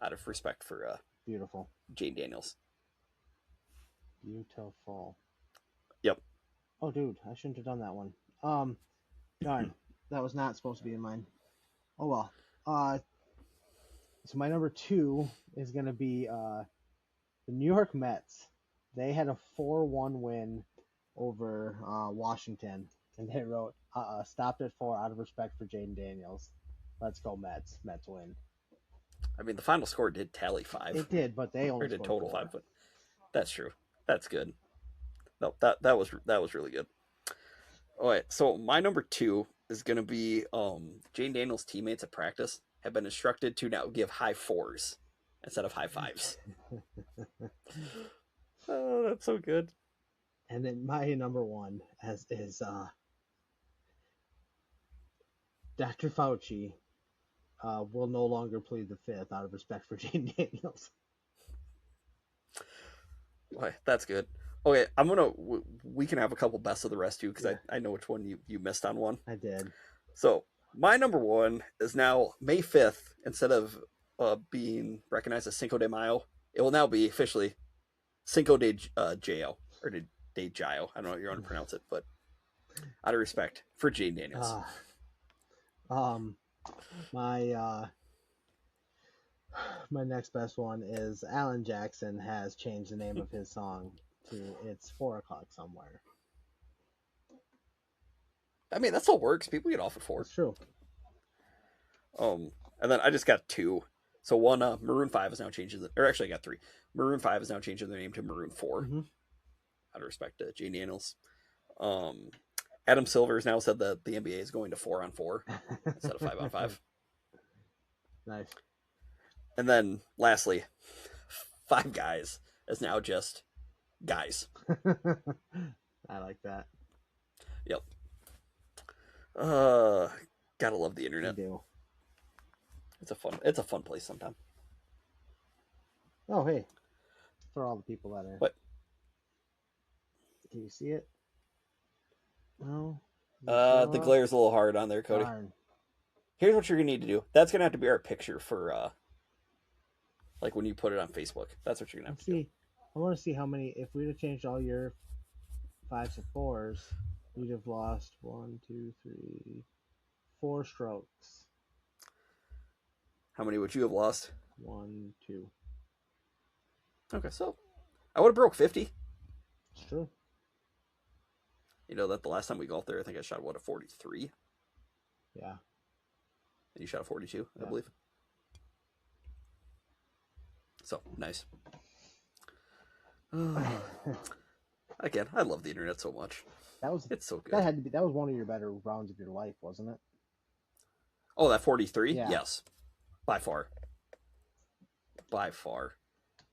out of respect for Beautiful. Jayden Daniels. Beautiful. Yep. Oh, dude, I shouldn't have done that one. Darn, that was not supposed to be in mine. Oh well. So my number 2 is going to be the New York Mets. They had a 4-1 win over Washington, and they wrote, stopped at 4 out of respect for Jayden Daniels. Let's go Mets. Mets win. I mean, the final score did tally 5. It did, but they only or did scored total 4. 5, but that's true. That's good. No, that was really good. All right, so my number 2 is going to be Jayden Daniels' teammates at practice have been instructed to now give high 4s instead of high 5s. Oh, that's so good. And then my number 1 is Dr. Fauci will no longer plead the 5th out of respect for Jayden Daniels. Okay, that's good. Okay, we can have a couple best of the rest too, because I know which one you missed on one. I did. So my number 1 is now May 5th. Instead of being recognized as Cinco de Mayo, it will now be officially Cinco de Mayo, or de Gio. I don't know how you want to pronounce it, but out of respect for Jayden Daniels. My next best one is Alan Jackson has changed the name of his song to It's 4 o'clock somewhere. I mean, that still works. People get off at 4. That's true. And then I just got 2. So one, Maroon 5 is now changing, or actually I got 3. Maroon 5 is now changing their name to Maroon 4. Mm-hmm. Out of respect to Jayden Daniels. Adam Silver has now said that the NBA is going to 4-on-4 instead of 5-on-5. Nice. And then lastly, Five Guys is now just guys. I like that. Yep. Gotta love the internet. I do. It's a fun place sometimes. Oh, hey. For all the people that are... What? Can you see it? No? The glare's a little hard on there, Cody. Darn. Here's what you're gonna need to do. That's gonna have to be our picture for like when you put it on Facebook. That's what you're gonna have to do. I want to see how many. If we'd have changed all your 5s to 4s, we'd have lost 1, 2, 3, 4 strokes. How many would you have lost? 1, 2. Okay, so I would have broke 50. It's true. You know that the last time we golfed there, I think I shot a 43. Yeah. And you shot a 42, Yeah. I believe. So nice. Again, I love the internet so much. It's so good. That was one of your better rounds of your life, wasn't it? Oh, that 43? Yeah. Yes. By far. By far.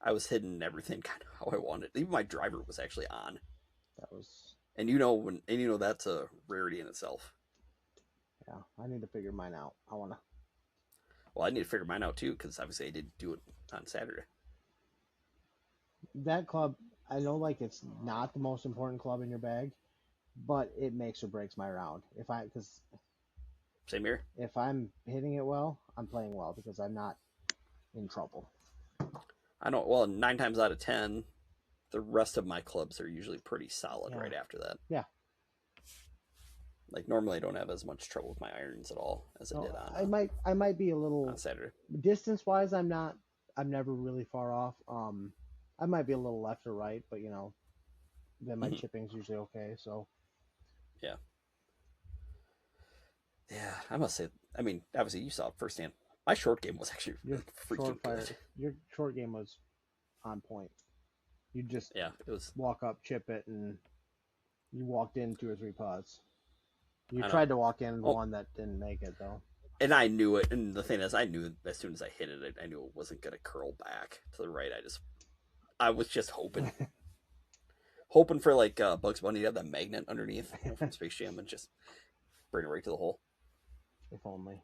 I was hitting everything kind of how I wanted. Even my driver was actually on. That was. And that's a rarity in itself. Yeah, I need to figure mine out. Well, I need to figure mine out too, because obviously I didn't do it on Saturday. That club, I know, like, it's not the most important club in your bag, but it makes or breaks my round. Same here. If I'm hitting it well, I'm playing well because I'm not in trouble. I don't. Well, 9 times out of 10, the rest of my clubs are usually pretty solid right after that. Yeah. Like, normally I don't have as much trouble with my irons at all as I did on. I might be a little on Saturday. Distance wise. I'm never really far off. I might be a little left or right, but then my chipping's usually okay. So. Yeah. Yeah, I must say. I mean, obviously you saw it firsthand. My short game was actually freaking good. Your short game was on point. You just it was walk up, chip it, and you walked in 2 or 3 putts. You tried to walk in one that didn't make it though. And I knew it. And the thing is, I knew as soon as I hit it, I knew it wasn't going to curl back to the right. I was just hoping, for like Bugs Bunny to have that magnet underneath from Space Jam and just bring it right to the hole. If only.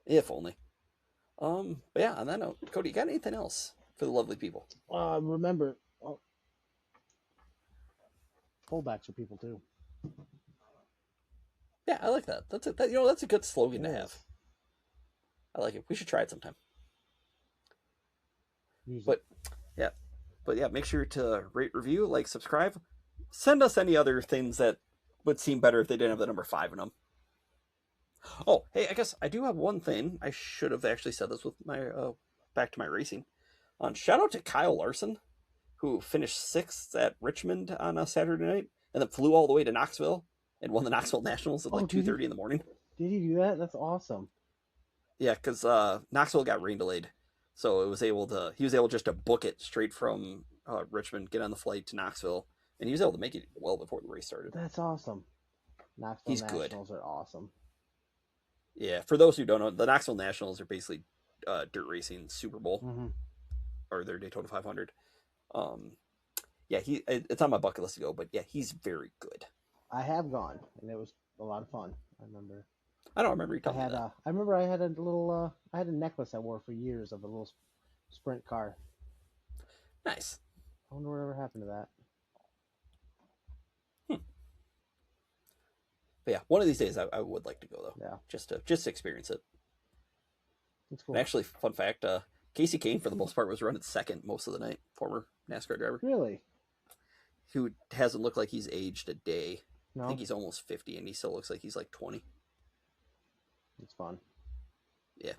But yeah, on that note, Cody, you got anything else for the lovely people? Remember, pullbacks are people too. Yeah, I like that. That's a good slogan to have. I like it. We should try it sometime. But yeah, make sure to rate, review, like, subscribe. Send us any other things that would seem better if they didn't have the number 5 in them. Oh, hey, I guess I do have one thing. I should have actually said this with my back to my racing. Shout out to Kyle Larson, who finished 6th at Richmond on a Saturday night, and then flew all the way to Knoxville and won the Knoxville Nationals at 2:30 in the morning. Did he do that? That's awesome. Yeah, because Knoxville got rain delayed, so he was able just to book it straight from Richmond, get on the flight to Knoxville, and he was able to make it well before the race started. That's awesome. Knoxville Nationals are awesome. Yeah, for those who don't know, the Knoxville Nationals are basically dirt racing Super Bowl, or their Daytona 500. Yeah, it's on my bucket list to go, but yeah, he's very good. I have gone, and it was a lot of fun. I remember. I don't remember you telling me that. I remember I had a little. I had a necklace I wore for years of a little sprint car. Nice. I wonder whatever happened to that. But yeah, one of these days I would like to go though. Yeah. Just to experience it. That's cool. And actually, fun fact: Casey Kane for the most part was running 2nd most of the night. Former NASCAR driver. Really? Who hasn't looked like he's aged a day. No. I think he's almost 50, and he still looks like he's like 20. It's fun. Yeah.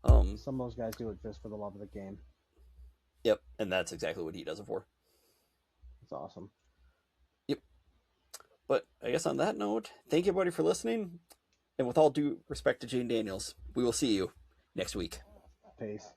Some of those guys do it just for the love of the game. Yep, and that's exactly what he does it for. It's awesome. Yep. But I guess on that note, thank you everybody for listening. And with all due respect to Jayden Daniels, we will see you next week. Peace.